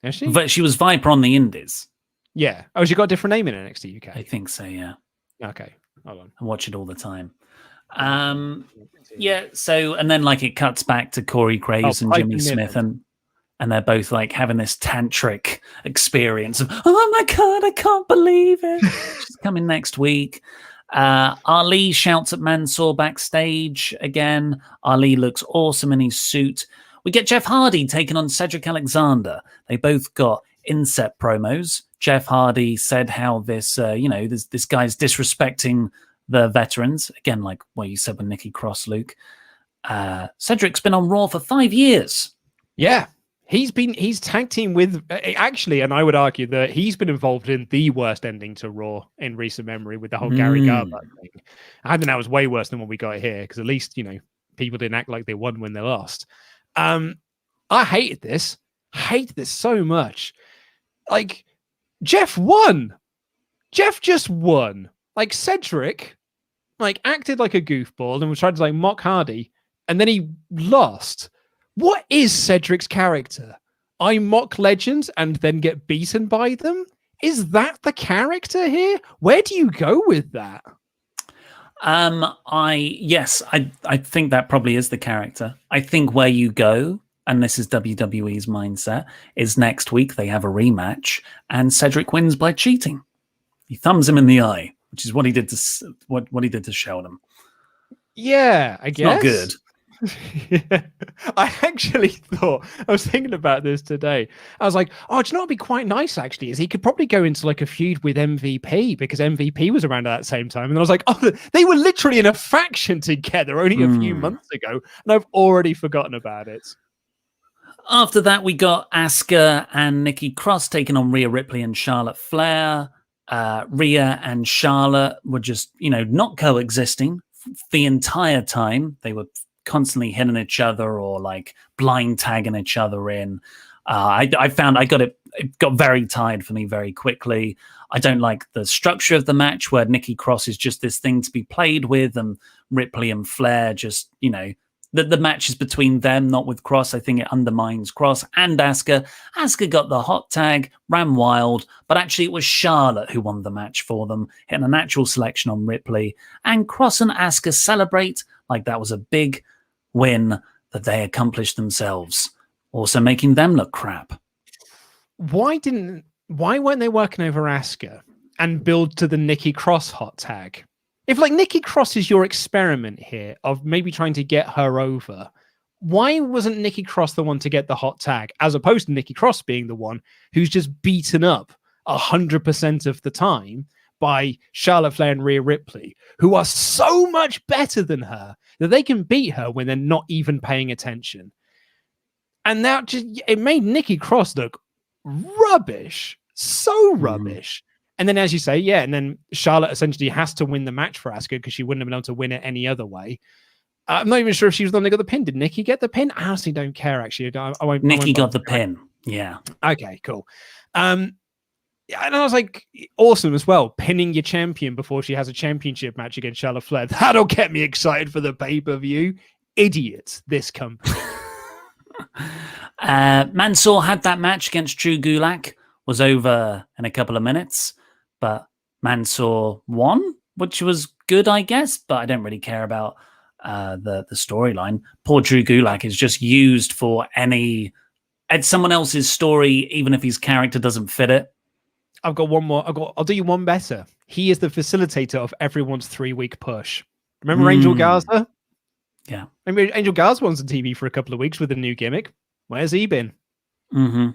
Is she? But she was Viper on the Indies. Yeah. Oh, she got a different name in NXT UK? I think so, yeah. Okay. Hold on. I watch it all the time. Yeah, so, and then like it cuts back to Corey Graves and Jimmy Smith, and they're both like having this tantric experience of, oh my God, I can't believe it. She's coming next week. Ali shouts at Mansoor backstage again. Ali looks awesome in his suit. We get Jeff Hardy taking on Cedric Alexander. They both got inset promos. Jeff Hardy said how this guy's disrespecting the veterans. Again, like what you said with Nikki Cross, Luke. Cedric's been on Raw for 5 years. Yeah. He's tag team with actually, and I would argue that he's been involved in the worst ending to Raw in recent memory with the whole Gary Garber thing. I think that was way worse than what we got here, because at least, people didn't act like they won when they lost. I hated this. Hate this so much. Like, Jeff won. Jeff just won. Like, Cedric, acted like a goofball and was trying to mock Hardy, and then he lost. What is Cedric's character? I mock legends and then get beaten by them? Is that the character here? Where do you go with that? I think that probably is the character. I think where you go, and this is WWE's mindset, is next week they have a rematch and Cedric wins by cheating. He thumbs him in the eye, which is what he did to what he did to Sheldon. Yeah, I guess. Not good. Yeah. I actually thought, I was thinking about this today. I was like, oh, do you know what would be quite nice actually is he could probably go into a feud with MVP, because MVP was around at that same time. And I was like, oh, they were literally in a faction together only a few months ago, and I've already forgotten about it. After that, we got Asuka and Nikki Cross taking on Rhea Ripley and Charlotte Flair. Rhea and Charlotte were just, not coexisting the entire time. They were constantly hitting each other or blind tagging each other in. I found it got very tired for me very quickly. I don't like the structure of the match where Nikki Cross is just this thing to be played with, and Ripley and Flair just, the match is between them, not with Cross. I think it undermines Cross and Asuka. Asuka got the hot tag, ran wild, but actually it was Charlotte who won the match for them, hitting a natural selection on Ripley. And Cross and Asuka celebrate like that was a big win that they accomplished themselves, also making them look crap. Why weren't they working over Asuka and build to the Nikki Cross hot tag? If Nikki Cross is your experiment here of maybe trying to get her over, why wasn't Nikki Cross the one to get the hot tag, as opposed to Nikki Cross being the one who's just beaten up 100% of the time by Charlotte Flair and Rhea Ripley, who are so much better than her that they can beat her when they're not even paying attention? And that it made Nikki Cross look rubbish, so rubbish. And then, as you say, and then Charlotte essentially has to win the match for Asuka because she wouldn't have been able to win it any other way. I'm not even sure if she was the one that got the pin. Did Nikki get the pin? I honestly don't care, actually. Nikki got the pin. Yeah. Okay, cool. And I was like, awesome as well. Pinning your champion before she has a championship match against Charlotte Flair. That'll get me excited for the pay-per-view. Idiots, this company. Mansoor had that match against Drew Gulak. Was over in a couple of minutes, but Mansoor won, which was good, I guess, but I don't really care about the storyline. Poor Drew Gulak is just used for someone else's story, even if his character doesn't fit it. I've got one more. I'll do you one better. He is the facilitator of everyone's 3-week push. Remember Angel Garza? Yeah. I mean, Angel Garza was on TV for a couple of weeks with a new gimmick. Where's he been? Mm-hmm.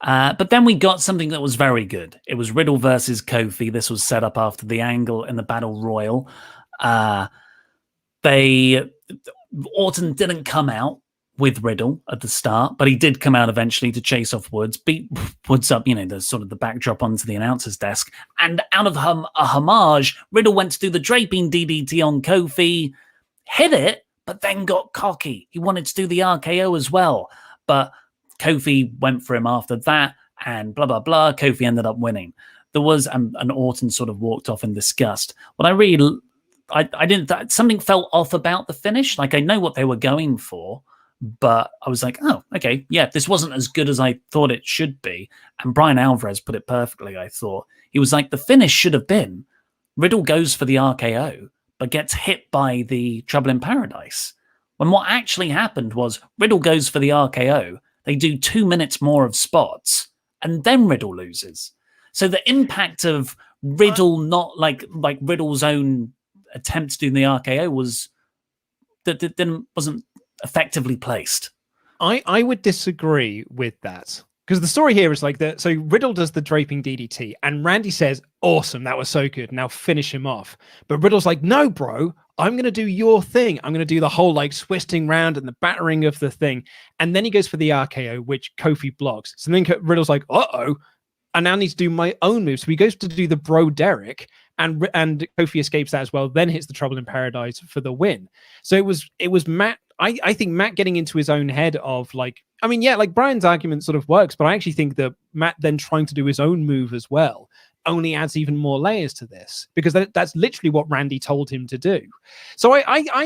But then we got something that was very good. It was Riddle versus Kofi. This was set up after the angle in the Battle Royal. Orton didn't come out with Riddle at the start, but he did come out eventually to chase off Woods, beat Woods up, the sort of the backdrop onto the announcer's desk. And out of a homage, Riddle went to do the draping DDT on Kofi, hit it, but then got cocky. He wanted to do the RKO as well, but Kofi went for him after that, and blah, blah, blah. Kofi ended up winning. There was, and Orton sort of walked off in disgust. What I didn't, something felt off about the finish. Like, I know what they were going for, but I was like, oh, okay, yeah, this wasn't as good as I thought it should be. And Brian Alvarez put it perfectly, I thought. He was like, the finish should have been Riddle goes for the RKO, but gets hit by the Trouble in Paradise. When what actually happened was Riddle goes for the RKO, they do 2 minutes more of spots, and then Riddle loses. So the impact of Riddle not like Riddle's own attempt to do the RKO wasn't effectively placed. I would disagree with that, because the story here is like that. So Riddle does the draping DDT, and Randy says, "Awesome, that was so good. Now finish him off." But Riddle's like, "No, bro, I'm going to do your thing. I'm going to do the whole like twisting round and the battering of the thing." And then he goes for the RKO, which Kofi blocks. So then Riddle's like, "Uh-oh, I now need to do my own move." So he goes to do the Bro Derek, and Kofi escapes that as well, then hits the Trouble in Paradise for the win. So it was Matt. I think Matt getting into his own head of like, I mean, yeah, like Brian's argument sort of works, but I actually think that Matt then trying to do his own move as well only adds even more layers to this, because that's literally what Randy told him to do. So I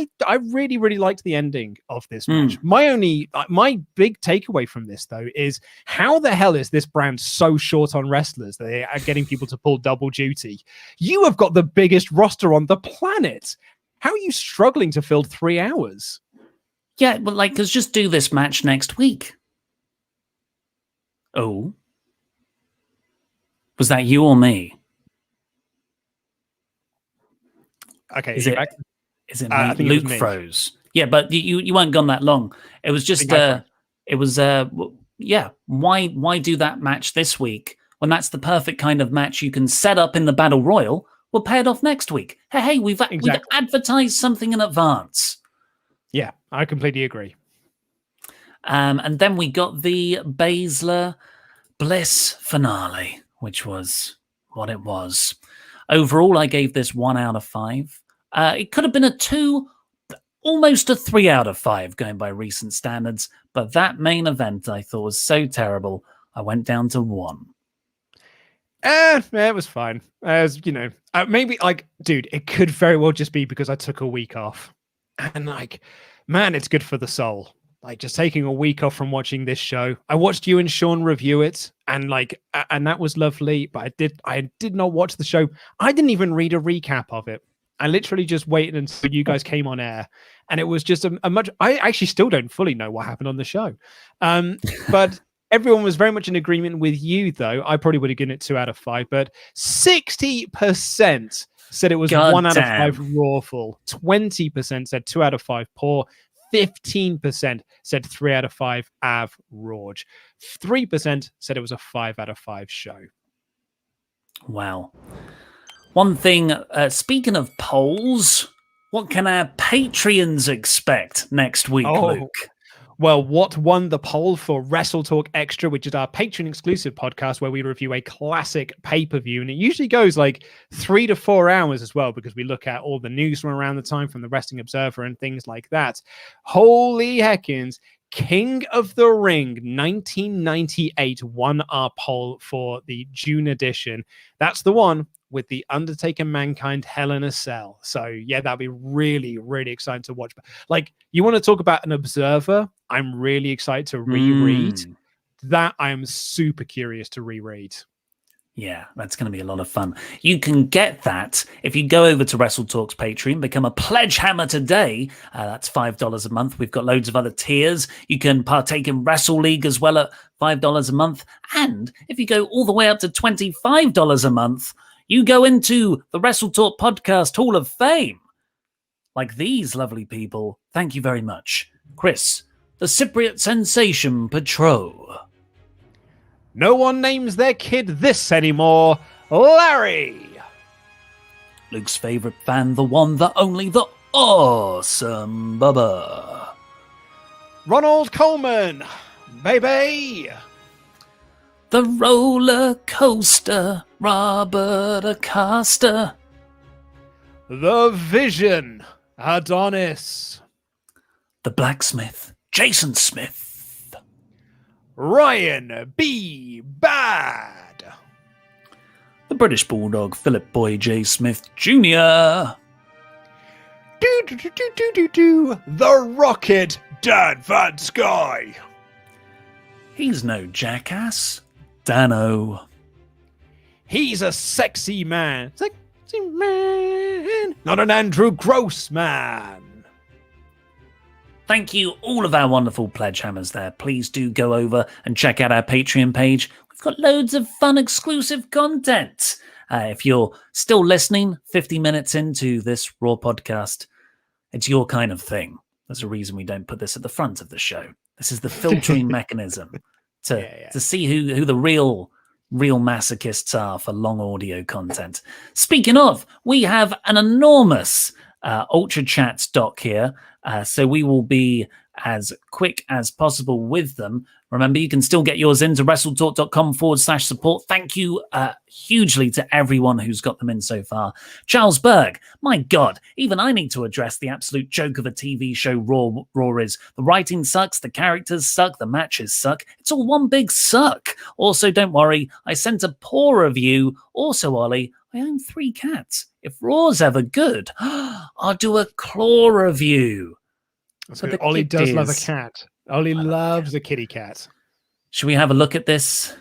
really, really liked the ending of this match. My big takeaway from this, though, is how the hell is this brand so short on wrestlers that they are getting people to pull double duty? You have got the biggest roster on the planet. How are you struggling to fill 3 hours? Yeah, but like, let's just do this match next week. Oh. Was that you or me? Okay, is it me? I think Luke froze. Yeah, but you weren't gone that long. It was just yeah. Why do that match this week when that's the perfect kind of match you can set up in the Battle Royal? We'll pay it off next week. Hey, we've advertised something in advance. Yeah, I completely agree. And then we got the Baszler Bliss finale, which was what it was. Overall, I gave this 1 out of 5. It could have been a 2, almost a 3 out of 5 going by recent standards, but that main event I thought was so terrible, I went down to 1. It was fine. As you know, maybe like, dude, it could very well just be because I took a week off, and like, man, it's good for the soul. Like, just taking a week off from watching this show. I watched you and Sean review it, and like, and that was lovely. But I did not watch the show. I didn't even read a recap of it. I literally just waited until you guys came on air, and it was just a much. I actually still don't fully know what happened on the show, but. Everyone was very much in agreement with you, though. I probably would have given it 2 out of 5, but 60% said it was 1 out of 5 rawful. 20% said 2 out of 5 poor. 15% said 3 out of 5 average. 3% said it was a 5 out of 5 show. Wow. One thing, speaking of polls, what can our Patreons expect next week, Luke? Well, what won the poll for WrestleTalk Extra, which is our Patreon exclusive podcast where we review a classic pay-per-view, and it usually goes like 3 to 4 hours as well, because we look at all the news from around the time from the Wrestling Observer and things like that. Holy heckins, King of the Ring 1998 won our poll for the June edition. That's the one with the Undertaker Mankind Hell in a Cell. So yeah, that'd be really, really exciting to watch. But like, you want to talk about an observer? I'm really excited to reread that. I am super curious to reread. Yeah, that's going to be a lot of fun. You can get that if you go over to WrestleTalk's Patreon, become a pledge hammer today. That's $5 a month. We've got loads of other tiers. You can partake in Wrestle League as well at $5 a month. And if you go all the way up to $25 a month, you go into the WrestleTalk Podcast Hall of Fame. Like these lovely people. Thank you very much. Chris, the Cypriot Sensation Patrol. No one names their kid this anymore. Larry. Luke's favourite fan, the one, the only, the awesome Bubba. Ronald Coleman. Baby. The roller coaster, Robert Acosta. The Vision. Adonis. The blacksmith, Jason Smith. Ryan B. Bad. The British Bulldog, Philip Boy J. Smith Jr. The Rocket, Dan Van Sky. He's no jackass, Dano. He's a sexy man. Sexy man. Not an Andrew Gross man. Thank you, all of our wonderful pledge hammers there. Please do go over and check out our Patreon page. We've got loads of fun exclusive content. If you're still listening 50 minutes into this Raw podcast, it's your kind of thing. There's a reason we don't put this at the front of the show. This is the filtering mechanism to see who the real masochists are for long audio content. Speaking of, we have an enormous Ultrachats doc here. So we will be as quick as possible with them. Remember, you can still get yours into WrestleTalk.com/support. Thank you hugely to everyone who's got them in so far. Charles Berg, my God, even I need to address the absolute joke of a TV show Raw is. The writing sucks, the characters suck, the matches suck. It's all one big suck. Also, don't worry, I sent a poor review. Also, Ollie, I own 3 cats. If Raw's ever good, I'll do a claw review. So Ollie does love a cat. Ollie loves a kitty cat. Should we have a look at this?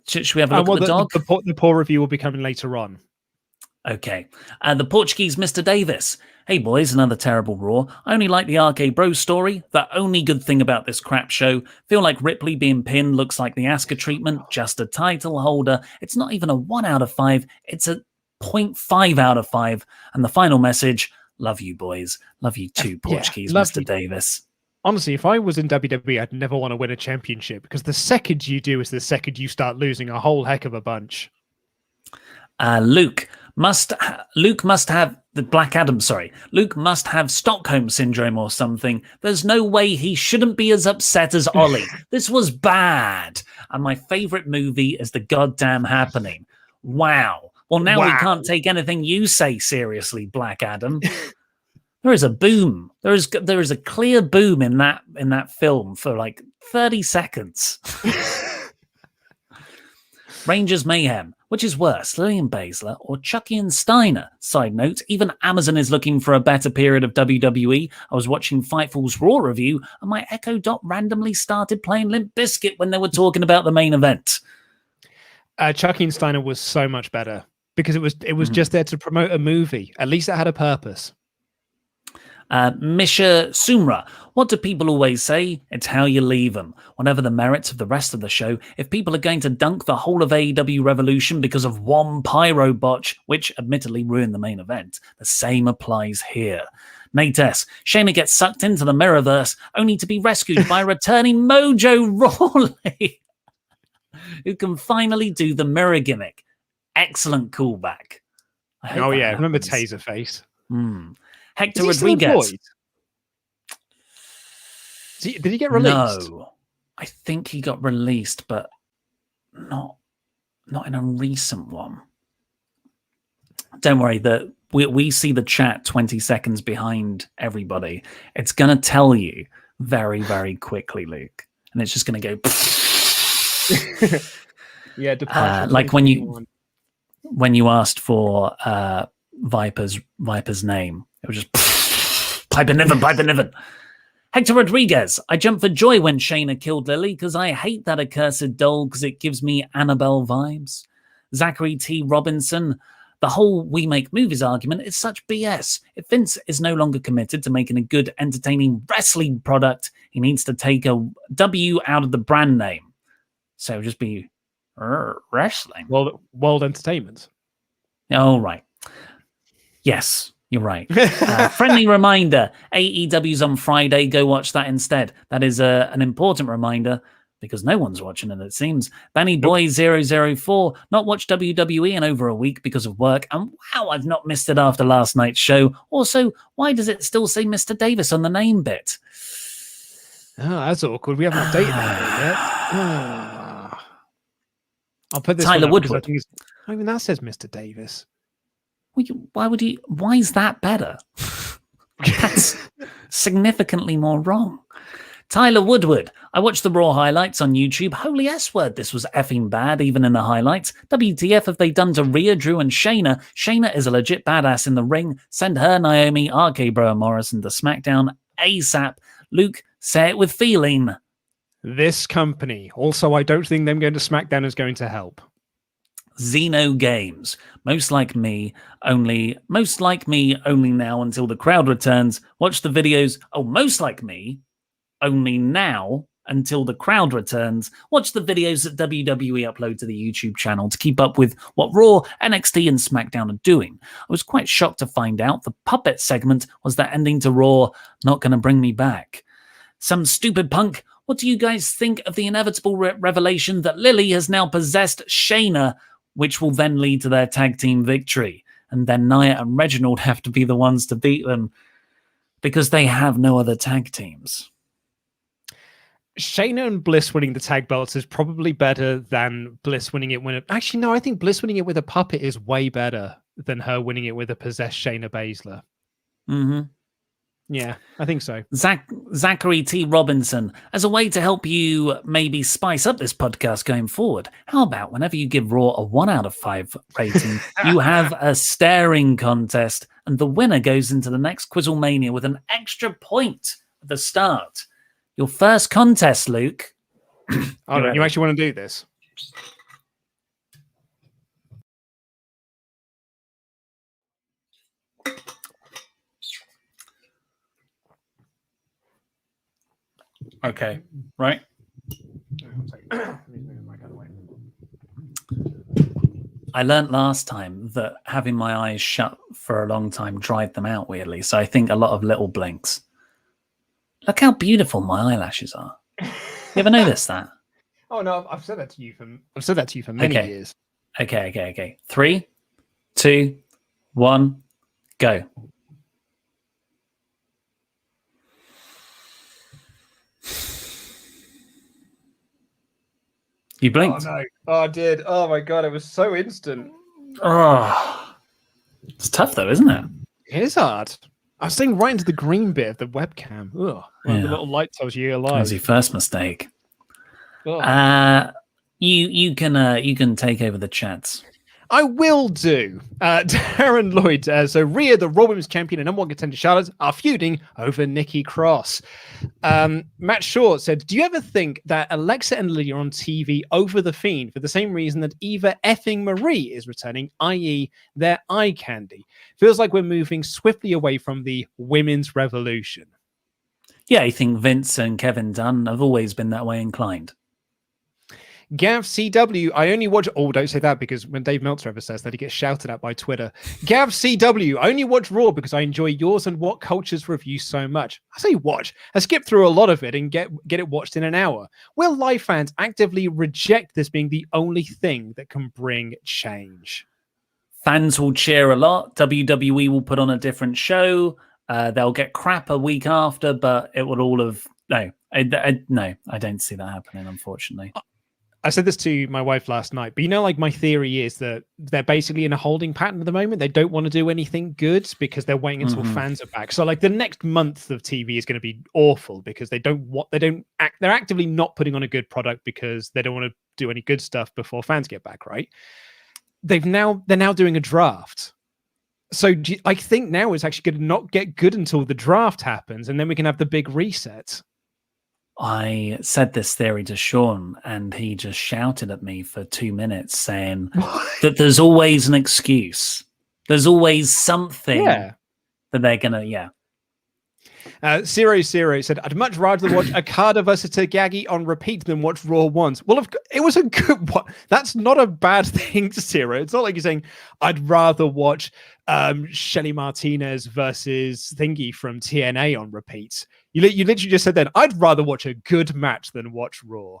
Should we have a look at the dog? The poor review will be coming later on. Okay. The Portuguese Mr. Davis. Hey boys, another terrible Raw. I only like the RK Bro story. The only good thing about this crap show. Feel like Ripley being pinned looks like the Asuka treatment. Just a title holder. It's not even a 1 out of 5. It's a 0.5 out of 5. And the final message, love you boys. Love you too, Portuguese Mr. Davis. Honestly, if I was in WWE, I'd never want to win a championship because the second you do is the second you start losing a whole heck of a bunch. Luke must have the Black Adam. Sorry, Luke must have Stockholm syndrome or something. There's no way he shouldn't be as upset as Ollie. This was bad. And my favorite movie is The Goddamn Happening. Wow. Well, now we can't take anything you say seriously, Black Adam. There is a boom. There is a clear boom in that film for like 30 seconds. Rangers Mayhem. Which is worse, Lillian Baszler or Chucky and Steiner? Side note, even Amazon is looking for a better period of WWE. I was watching Fightful's Raw review and my Echo Dot randomly started playing Limp Bizkit when they were talking about the main event. Chucky and Steiner was so much better because it was just there to promote a movie. At least it had a purpose. Misha Sumra, what do people always say? It's how you leave them. Whatever the merits of the rest of the show, if people are going to dunk the whole of AEW Revolution because of one pyro botch, which admittedly ruined the main event, the same applies here. Nate S. Shayna gets sucked into the Mirrorverse only to be rescued by returning Mojo Rawley, who can finally do the mirror gimmick. Excellent callback. Oh yeah, remember Taserface? Hector Rodriguez. Did he get released? No, I think he got released, but not in a recent one. Don't worry, we see the chat 20 seconds behind everybody. It's going to tell you very, very quickly, Luke, and it's just going to go. Yeah, departure. Like when you asked for Viper's name. It was just Piper Niven. Hector Rodriguez. I jumped for joy when Shayna killed Lily because I hate that accursed doll because it gives me Annabelle vibes. Zachary T. Robinson, the whole we make movies argument is such BS. If Vince is no longer committed to making a good, entertaining wrestling product, he needs to take a W out of the brand name. So just be wrestling. World Entertainment. Oh, right. Yes, you're right. Friendly reminder, AEW's on Friday. Go watch that instead. That is an important reminder because no one's watching it, it seems. Benny Boy 004, not watched WWE in over a week because of work. And wow, I've not missed it after last night's show. Also, why does it still say Mr. Davis on the name bit? Oh, that's awkward. We haven't updated that yet. I'll put this Tyler Woodward. Even that says Mr. Davis. Why would he? Why is that better? That's significantly more wrong. Tyler Woodward. I watched the Raw highlights on YouTube. Holy S-word, this was effing bad, even in the highlights. WTF have they done to Rhea, Drew, and Shayna? Shayna is a legit badass in the ring. Send her, Naomi, RK Bro, and Morrison to SmackDown ASAP. Luke, say it with feeling. This company. Also, I don't think them going to SmackDown is going to help. Xeno Games. Most like me, only now until the crowd returns. Watch the videos. Oh, most like me, only now until the crowd returns. Watch the videos that WWE upload to the YouTube channel to keep up with what Raw, NXT, and SmackDown are doing. I was quite shocked to find out the puppet segment was that ending to Raw, not going to bring me back. Some stupid punk. What do you guys think of the inevitable revelation that Lily has now possessed Shayna, which will then lead to their tag team victory? And then Nia and Reginald have to be the ones to beat them because they have no other tag teams. Shayna and Bliss winning the tag belts is probably better than Bliss winning it Actually, no, I think Bliss winning it with a puppet is way better than her winning it with a possessed Shayna Baszler. Mm-hmm. Yeah, I think so. Zachary T. Robinson, as a way to help you maybe spice up this podcast going forward, how about whenever you give Raw a 1 out of 5 rating, you have a staring contest and the winner goes into the next Quizzlemania with an extra point at the start. Your first contest, Luke. Oh, no, you actually want to do this? Okay, right. I learnt last time that having my eyes shut for a long time dried them out weirdly, so I think a lot of little blinks. Look how beautiful my eyelashes are. You ever noticed that? Oh no, I've said that to you for many years. Okay. 3, 2, 1, go. You blinked. Oh no. Oh, I did. Oh my god, it was so instant. Oh, it's tough though, isn't it? It is hard. I was staying right into the green bit of the webcam. Ugh. Like the little light tells you you're alive. That was your first mistake. Ugh. You can take over the chats. I will do. Darren Lloyd. So Rhea, the Raw Women's Champion and #1 contender Charlotte are feuding over Nikki Cross. Matt Shaw said, do you ever think that Alexa and Lily are on TV over The Fiend for the same reason that Eva effing Marie is returning, i.e. their eye candy? Feels like we're moving swiftly away from the women's revolution. Yeah, I think Vince and Kevin Dunn have always been that way inclined. Gav CW, I only watch... Oh, don't say that, because when Dave Meltzer ever says that, he gets shouted at by Twitter. Gav CW, I only watch Raw because I enjoy yours and What Culture's review so much. I say watch. I skip through a lot of it and get it watched in an hour. Will live fans actively reject this being the only thing that can bring change? Fans will cheer a lot. WWE will put on a different show. They'll get crap a week after, but it would all have... No, I don't see that happening, unfortunately. I said this to my wife last night, but like my theory is that they're basically in a holding pattern at the moment. They don't want to do anything good because they're waiting until fans are back. So like the next month of TV is going to be awful because they're actively not putting on a good product because they don't want to do any good stuff before fans get back, right? They're now doing a draft. So I think now it's actually going to not get good until the draft happens and then we can have the big reset. I said this theory to Sean, and he just shouted at me for 2 minutes saying that there's always an excuse. There's always something that they're going to, Zero said, I'd much rather watch Okada versus Tagagi on repeat than watch Raw once. Well, it was a good one. That's not a bad thing, Zero. It's not like you're saying, I'd rather watch Shelly Martinez versus Thingy from TNA on repeat. You literally just said then, I'd rather watch a good match than watch Raw.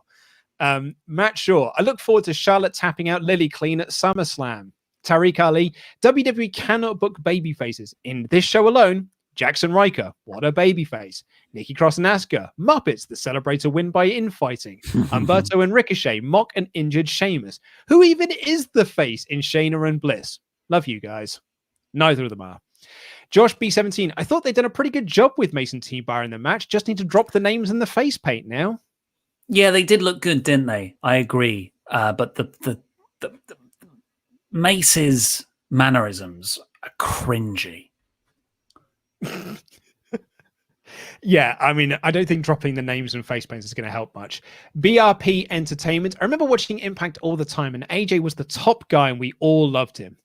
Matt Shaw, I look forward to Charlotte tapping out Lily Clean at SummerSlam. Tariq Ali, WWE cannot book baby faces. In this show alone, Jaxson Ryker, what a babyface. Nikki Cross and Asuka, Muppets that celebrate a win by infighting. Humberto and Ricochet mock an injured Sheamus. Who even is the face in Shayna and Bliss? Love you guys. Neither of them are. Josh B17, I thought they'd done a pretty good job with Mason T-Bar in the match. Just need to drop the names and the face paint now. Yeah, they did look good, didn't they? I agree. But the Mace's mannerisms are cringy. Yeah, I mean, I don't think dropping the names and face paints is going to help much. BRP Entertainment. I remember watching Impact all the time, and AJ was the top guy, and we all loved him.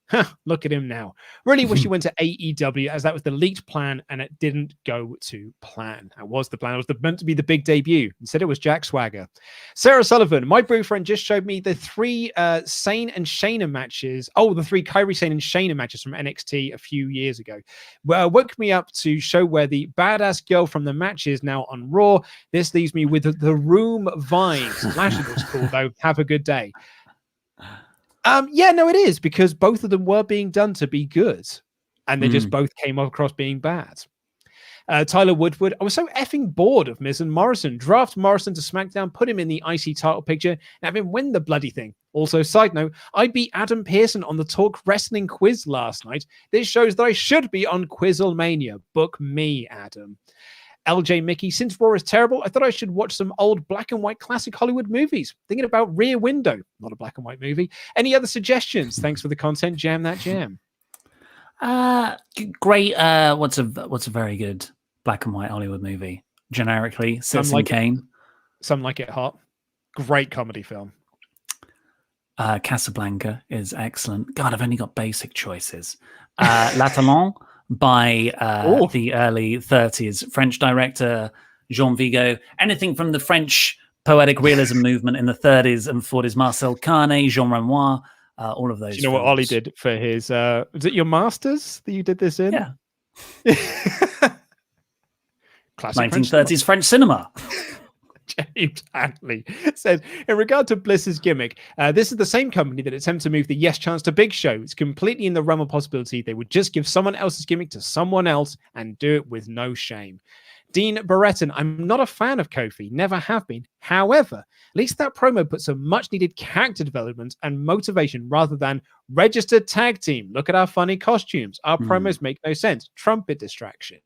Look at him now. Really wish he went to AEW, as that was the leaked plan, and it didn't go to plan. That was the plan. It was meant to be the big debut. Instead, it was Jack Swagger. Sarah Sullivan. My boyfriend just showed me the 3 Sane and Shayna matches. Oh, the 3 Kairi Sane and Shayna matches from NXT a few years ago. Woke me up to show where the badass girl from the match is now on Raw. This leaves me with the room vibes. Lashley looks cool, though. Have a good day. Yeah, no, it is, because both of them were being done to be good, and they just both came across being bad. Tyler Woodward, I was so effing bored of Miz and Morrison. Draft Morrison to SmackDown, put him in the IC title picture, and have him win the bloody thing. Also, side note, I beat Adam Pearson on the Talk Wrestling quiz last night. This shows that I should be on Quizzlemania. Book me, Adam. LJ Mickey, since Raw is terrible, I thought I should watch some old black and white classic Hollywood movies. Thinking about Rear Window, not a black and white movie. Any other suggestions? Thanks for the content. Jam that jam. Great. What's a very good black and white Hollywood movie? Generically, Citizen Kane. Some Like It Hot. Great comedy film. Casablanca is excellent. God, I've only got basic choices. L'Atelier by the early 30s French director Jean Vigo. Anything from the French poetic realism movement in the 30s and 40s. Marcel Carné, Jean Renoir, all of those. Do you know what Ollie did for his? Was it your masters that you did this in? Yeah. Classic 1930s French cinema. James Hadley says, in regard to Bliss's gimmick, this is the same company that attempted to move the Yes Chance to Big Show. It's completely in the realm of possibility. They would just give someone else's gimmick to someone else and do it with no shame. Dean Barretton, I'm not a fan of Kofi, never have been. However, at least that promo put some much needed character development and motivation rather than registered tag team. Look at our funny costumes. Our promos make no sense. Trumpet distraction.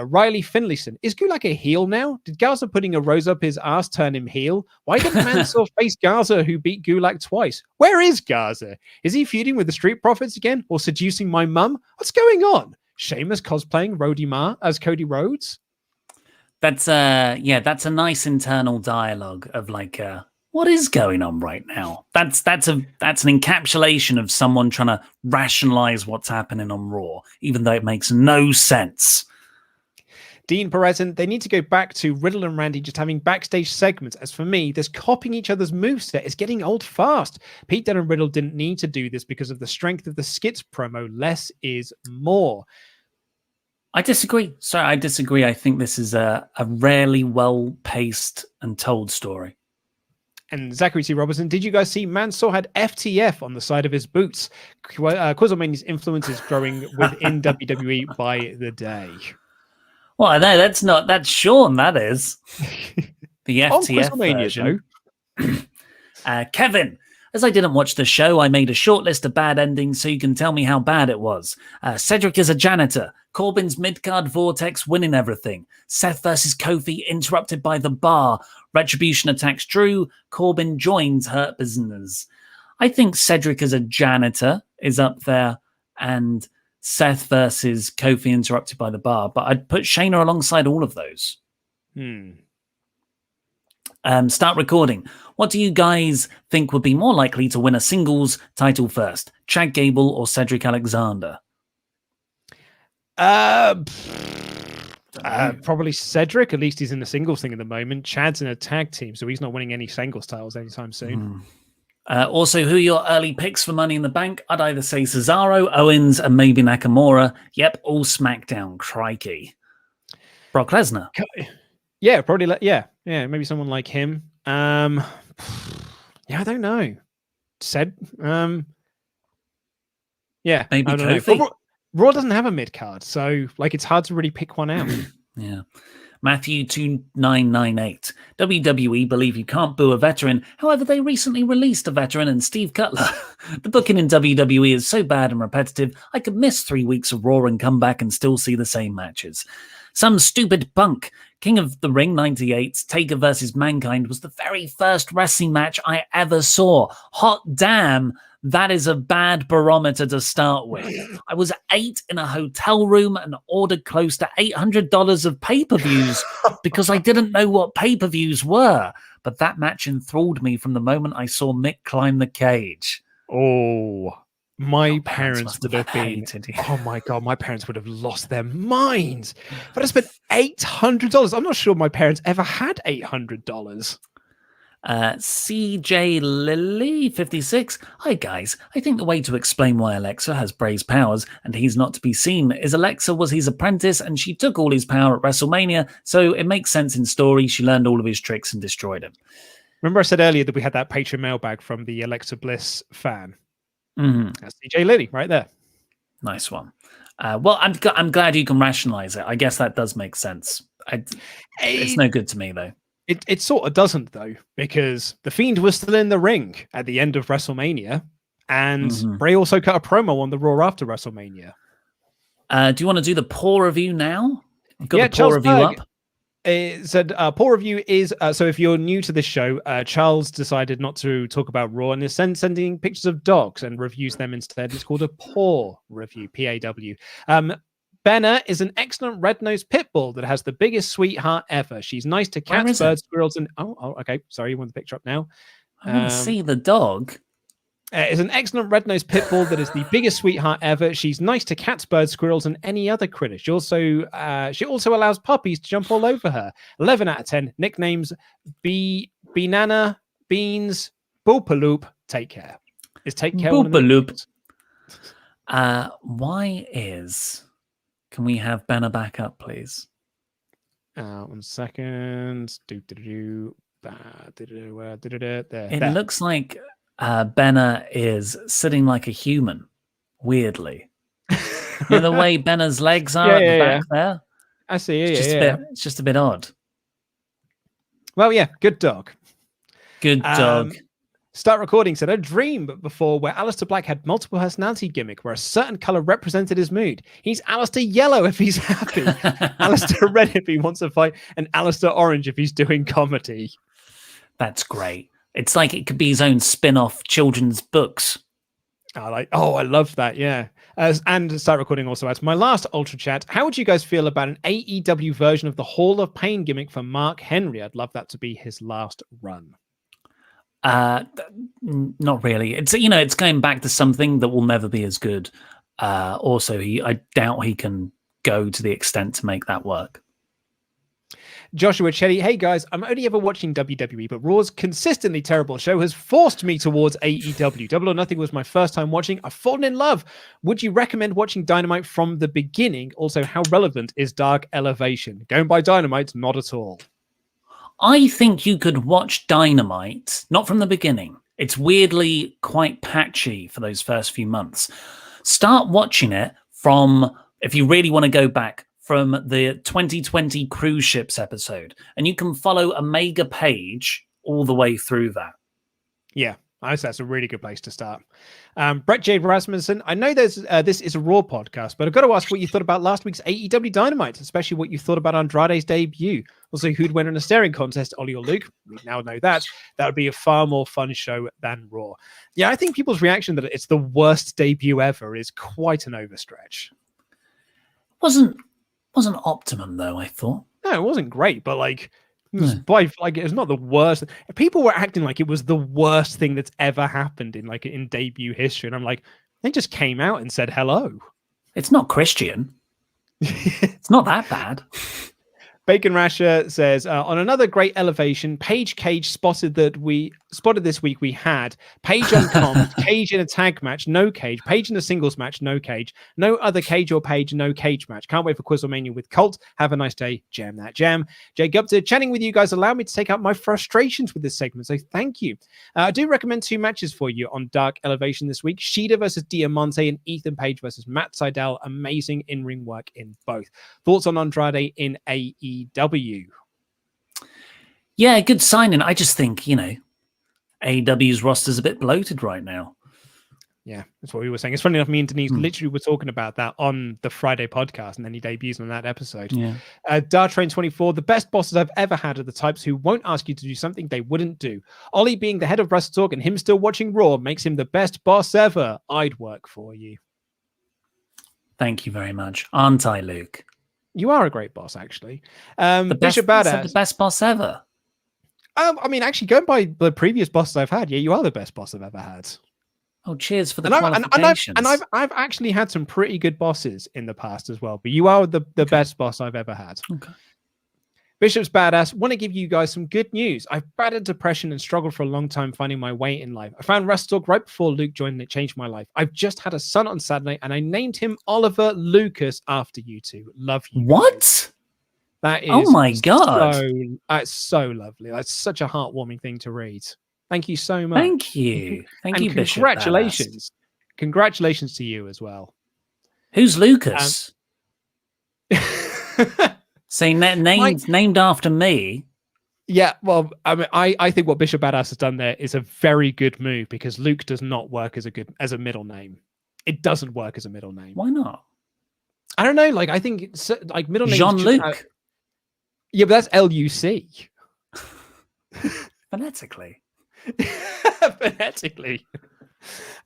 Riley Finlayson, is Gulak a heel now? Did Garza putting a rose up his ass turn him heel? Why didn't Mansoor face Garza, who beat Gulak twice? Where is Garza? Is he feuding with the Street Profits again, or seducing my mum? What's going on? Sheamus cosplaying Rhodey Ma as Cody Rhodes? That's a nice internal dialogue of like, what is going on right now? That's an encapsulation of someone trying to rationalize what's happening on Raw, even though it makes no sense. Dean Perezin, they need to go back to Riddle and Randy just having backstage segments. As for me, this copying each other's moveset is getting old fast. Pete Dunne and Riddle didn't need to do this because of the strength of the skits promo. Less is more. I disagree. Sorry, I disagree. I think this is a rarely well-paced and told story. And Zachary T. Robertson, did you guys see Mansoor had FTF on the side of his boots? Quizzlemania's influence is growing within WWE by the day. Well, no, that's Sean, that is. The FTF version. Kevin, as I didn't watch the show, I made a short list of bad endings so you can tell me how bad it was. Cedric is a janitor. Corbin's mid-card vortex winning everything. Seth versus Kofi interrupted by the bar. Retribution attacks Drew. Corbin joins Hurt Business. I think Cedric as a janitor is up there, and Seth versus Kofi interrupted by the bar, but I'd put Shayna alongside all of those. Start recording. What do you guys think would be more likely to win a singles title first? Chad Gable or Cedric Alexander? Probably Cedric. At least he's in the singles thing at the moment. Chad's in a tag team, so he's not winning any singles titles anytime soon. Also, who are your early picks for Money in the Bank? I'd either say Cesaro, Owens, and maybe Nakamura. Yep, all SmackDown. Crikey. Brock Lesnar. Yeah, probably. Maybe someone like him. I don't know. Maybe I don't know. Kofi. Raw doesn't have a mid card, so it's hard to really pick one out. Yeah. Matthew 2998. WWE believe you can't boo a veteran. However, they recently released a veteran in Steve Cutler. The booking in WWE is so bad and repetitive, I could miss 3 weeks of Raw and come back and still see the same matches. Some stupid punk. King of the Ring 98's Taker versus Mankind was the very first wrestling match I ever saw. Hot damn. That is a bad barometer to start with. I was 8 in a hotel room and ordered close to $800 of pay-per-views because I didn't know what pay-per-views were. But that match enthralled me from the moment I saw Mick climb the cage. Oh, my parents would have been... you. Oh my God, my parents would have lost their minds. But I spent $800. I'm not sure my parents ever had $800. CJ Lilly 56. Hi guys, I think the way to explain why Alexa has Bray's powers and he's not to be seen is Alexa was his apprentice and she took all his power at WrestleMania, so it makes sense in story. She learned all of his tricks and destroyed him. Remember I said earlier that we had that Patreon mailbag from the Alexa Bliss fan? That's CJ Lilly right there. Nice one. Well, I'm glad you can rationalize it. I guess that does make sense. It's no good to me though. It sort of doesn't, though, because The Fiend was still in the ring at the end of WrestleMania, and Bray also cut a promo on the Raw after WrestleMania. Do you want to do the poor review now? I've got the Charles poor review Berg, up. It said, poor review is, so if you're new to this show, Charles decided not to talk about Raw and is sending pictures of dogs and reviews them instead. It's called a poor review, P-A-W. Benna is an excellent red-nosed pit bull that has the biggest sweetheart ever. She's nice to cats, birds, squirrels, and... Oh, okay. Sorry, you want the picture up now. I want to see the dog. Is an excellent red-nosed pit bull that is the biggest sweetheart ever. She's nice to cats, birds, squirrels, and any other critter. She also allows puppies to jump all over her. 11 out of 10. Nicknames: Banana, Beans, Boopaloop. Take care. Is take care? Boopaloop. Why is... Can we have Benna back up, please? 1 second. There. It looks like Benna is sitting like a human, weirdly. You know the way Benna's legs are at the back there? I see. It's just a bit odd. Well, yeah, good dog. Good dog. Start recording said, a dream before where Aleister Black had multiple personality gimmick where a certain color represented his mood. He's Aleister Yellow if he's happy, Aleister Red if he wants to fight, and Aleister Orange if he's doing comedy. That's great. It's like it could be his own spin-off children's books. I love that, yeah. And Start Recording also adds, my last Ultra Chat, how would you guys feel about an AEW version of the Hall of Pain gimmick for Mark Henry? I'd love that to be his last run. Not really. It's going back to something that will never be as good. Also, I doubt he can go to the extent to make that work. Joshua Chetty, hey guys, I'm only ever watching WWE, but Raw's consistently terrible show has forced me towards AEW. Double or Nothing was my first time watching. I've fallen in love. Would you recommend watching Dynamite from the beginning? Also, how relevant is Dark Elevation? Going by Dynamite, not at all. I think you could watch Dynamite, not from the beginning. It's weirdly quite patchy for those first few months. Start watching it from, if you really want to go back, from the 2020 cruise ships episode, and you can follow Omega Page all the way through that. Yeah, that's a really good place to start. Brett J. Rasmussen, I know this is a Raw podcast, but I've got to ask what you thought about last week's AEW Dynamite, especially what you thought about Andrade's debut. Also, who'd win in a staring contest, Ollie or Luke? We now know that. That would be a far more fun show than Raw. Yeah, I think people's reaction that it's the worst debut ever is quite an overstretch. Wasn't optimum though, I thought. No, it wasn't great, but It's not the worst. People were acting like it was the worst thing that's ever happened in debut history, and I'm like, they just came out and said hello. It's not Christian. It's not that bad. Bacon Rasher says, on another great elevation, Paige Cage spotted this week we had Paige on comms, Cage in a tag match, no Cage, Paige in a singles match, no Cage, no other Cage or Paige, no Cage match. Can't wait for Quizlemania with Colt. Have a nice day. Jam that jam. Jay Gupta, chatting with you guys allowed me to take out my frustrations with this segment, so thank you. I do recommend 2 matches for you on Dark Elevation this week. Shida versus Diamante and Ethan Page versus Matt Sydal. Amazing in-ring work in both. Thoughts on Andrade in AEW? Yeah, good signing. I just think, AEW's roster's a bit bloated right now. Yeah, that's what we were saying. It's funny enough, me and Denise literally were talking about that on the Friday podcast, and then he debuts on that episode. Yeah. Dartrain24, the best bosses I've ever had are the types who won't ask you to do something they wouldn't do. Ollie being the head of WrestleTalk and him still watching Raw makes him the best boss ever. I'd work for you. Thank you very much. Aren't I, Luke? You are a great boss, actually. Bishop Badass. The best boss ever. Actually, going by the previous bosses I've had, yeah, you are the best boss I've ever had. Oh, cheers for the qualifications. I've actually had some pretty good bosses in the past as well, but you are the best boss I've ever had. Okay. Bishop's Badass, want to give you guys some good news. I've battled depression and struggled for a long time finding my way in life. I found WrestleTalk right before Luke joined and it changed my life. I've just had a son on Saturday and I named him Oliver Lucas after you two. Love you. What? That is oh my God. That's so lovely. That's such a heartwarming thing to read. Thank you so much. Thank you. Thank you, Bishop. Congratulations. Congratulations to you as well. Who's Lucas? Say named after me. Yeah, well, I think what Bishop Badass has done there is a very good move because Luke does not work as a middle name. It doesn't work as a middle name. Why not? I don't know. I think it's middle name Jean-Luc. Yeah, but that's Luc. Phonetically. Phonetically.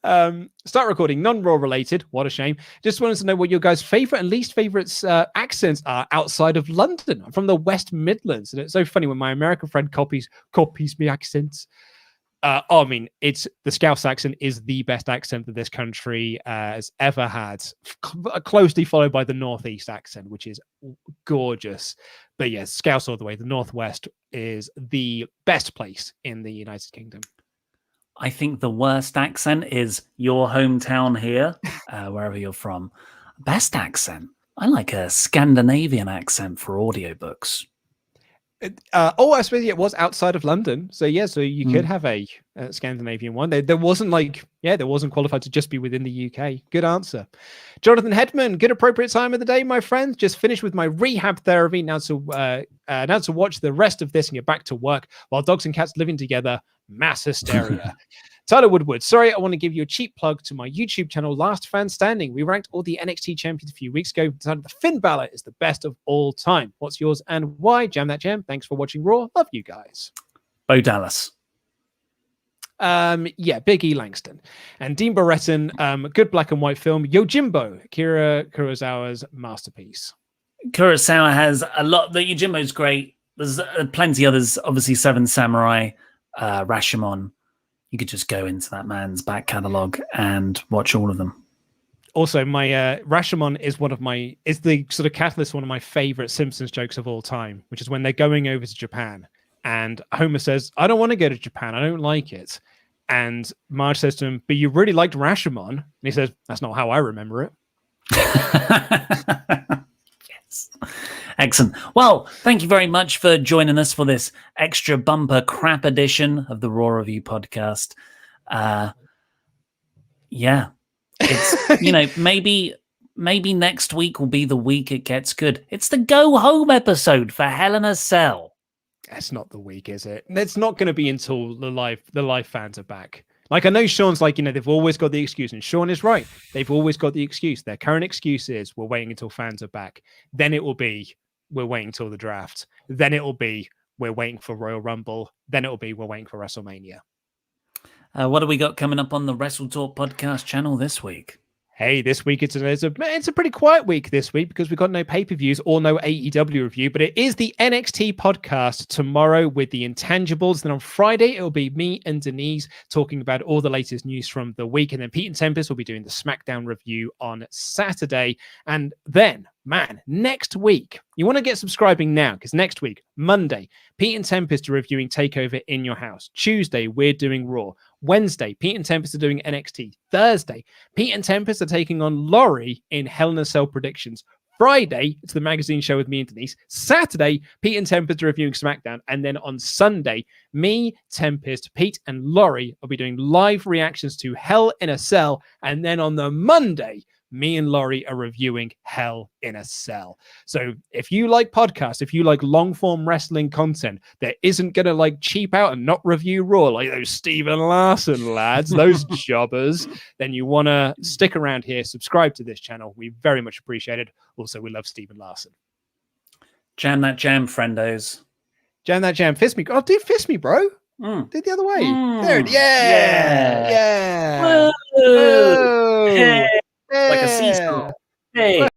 Start recording. Non-Raw related. What a shame. Just wanted to know what your guys' favorite and least favorites accents are outside of London. I'm from the West Midlands, and it's so funny when my American friend copies me accents. It's the Scouse accent is the best accent that this country has ever had, closely followed by the Northeast accent, which is gorgeous. But yes, Scouse all the way. The Northwest is the best place in the United Kingdom. I think the worst accent is your hometown here, wherever you're from. Best accent? I like a Scandinavian accent for audiobooks. I suppose it was outside of London. So yeah, so you could have a Scandinavian one. There wasn't there wasn't qualified to just be within the UK. Good answer. Jonathan Hedman, good appropriate time of the day, my friend. Just finished with my rehab therapy. Now to watch the rest of this and get back to work while dogs and cats living together. Mass hysteria. Tyler Woodward, sorry, I want to give you a cheap plug to my YouTube channel, Last Fan Standing. We ranked all the NXT champions a few weeks ago. Decided the Finn Balor is the best of all time. What's yours and why? Jam that jam. Thanks for watching Raw. Love you guys. Bo Dallas. Big E Langston. And Dean Barretton, good black and white film. Yojimbo, Akira Kurosawa's masterpiece. Kurosawa has a lot. The Yojimbo's great. There's plenty others. Obviously, Seven Samurai, Rashomon. You could just go into that man's back catalogue and watch all of them. Also, my Rashomon is the sort of catalyst, one of my favorite Simpsons jokes of all time, which is when they're going over to Japan and Homer says, I don't want to go to Japan. I don't like it. And Marge says to him, but you really liked Rashomon. And he says, that's not how I remember it. Yes. Excellent. Well, thank you very much for joining us for this extra bumper crap edition of the Raw Review podcast. It's maybe next week will be the week it gets good. It's the go home episode for Hell in a Cell. That's not the week, is it? It's not going to be until the live fans are back. Like, I know Sean's they've always got the excuse, and Sean is right. They've always got the excuse. Their current excuse is we're waiting until fans are back. Then it will be we're waiting till the draft. Then it will be we're waiting for Royal Rumble. Then it will be we're waiting for WrestleMania. What do we got coming up on the WrestleTalk podcast channel this week? Hey, this week it's a pretty quiet week this week because we've got no pay-per-views or no AEW review, but it is the NXT podcast tomorrow with the intangibles. Then on Friday, it'll be me and Denise talking about all the latest news from the week. And then Pete and Tempest will be doing the SmackDown review on Saturday. And then, man, next week, you want to get subscribing now because next week, Monday, Pete and Tempest are reviewing TakeOver in Your House. Tuesday, we're doing Raw. Wednesday, Pete and Tempest are doing NXT. Thursday, Pete and Tempest are taking on Laurie in Hell in a Cell predictions. Friday, it's the magazine show with me and Denise. Saturday, Pete and Tempest are reviewing SmackDown. And then on Sunday, me, Tempest, Pete, and Laurie will be doing live reactions to Hell in a Cell. And then on the Monday, me and Laurie are reviewing Hell in a Cell. So if you like podcasts, if you like long form wrestling content that isn't going to like cheap out and not review Raw like those Steven Larson lads, those jobbers, then you want to stick around here, subscribe to this channel. We very much appreciate it. Also, we love Steven Larson. Jam that jam, friendos. Jam that jam. Fist me. Oh, do fist me, bro. Do it the other way. There it is. Yeah. Whoa. Hey. Like a seesaw. Hey.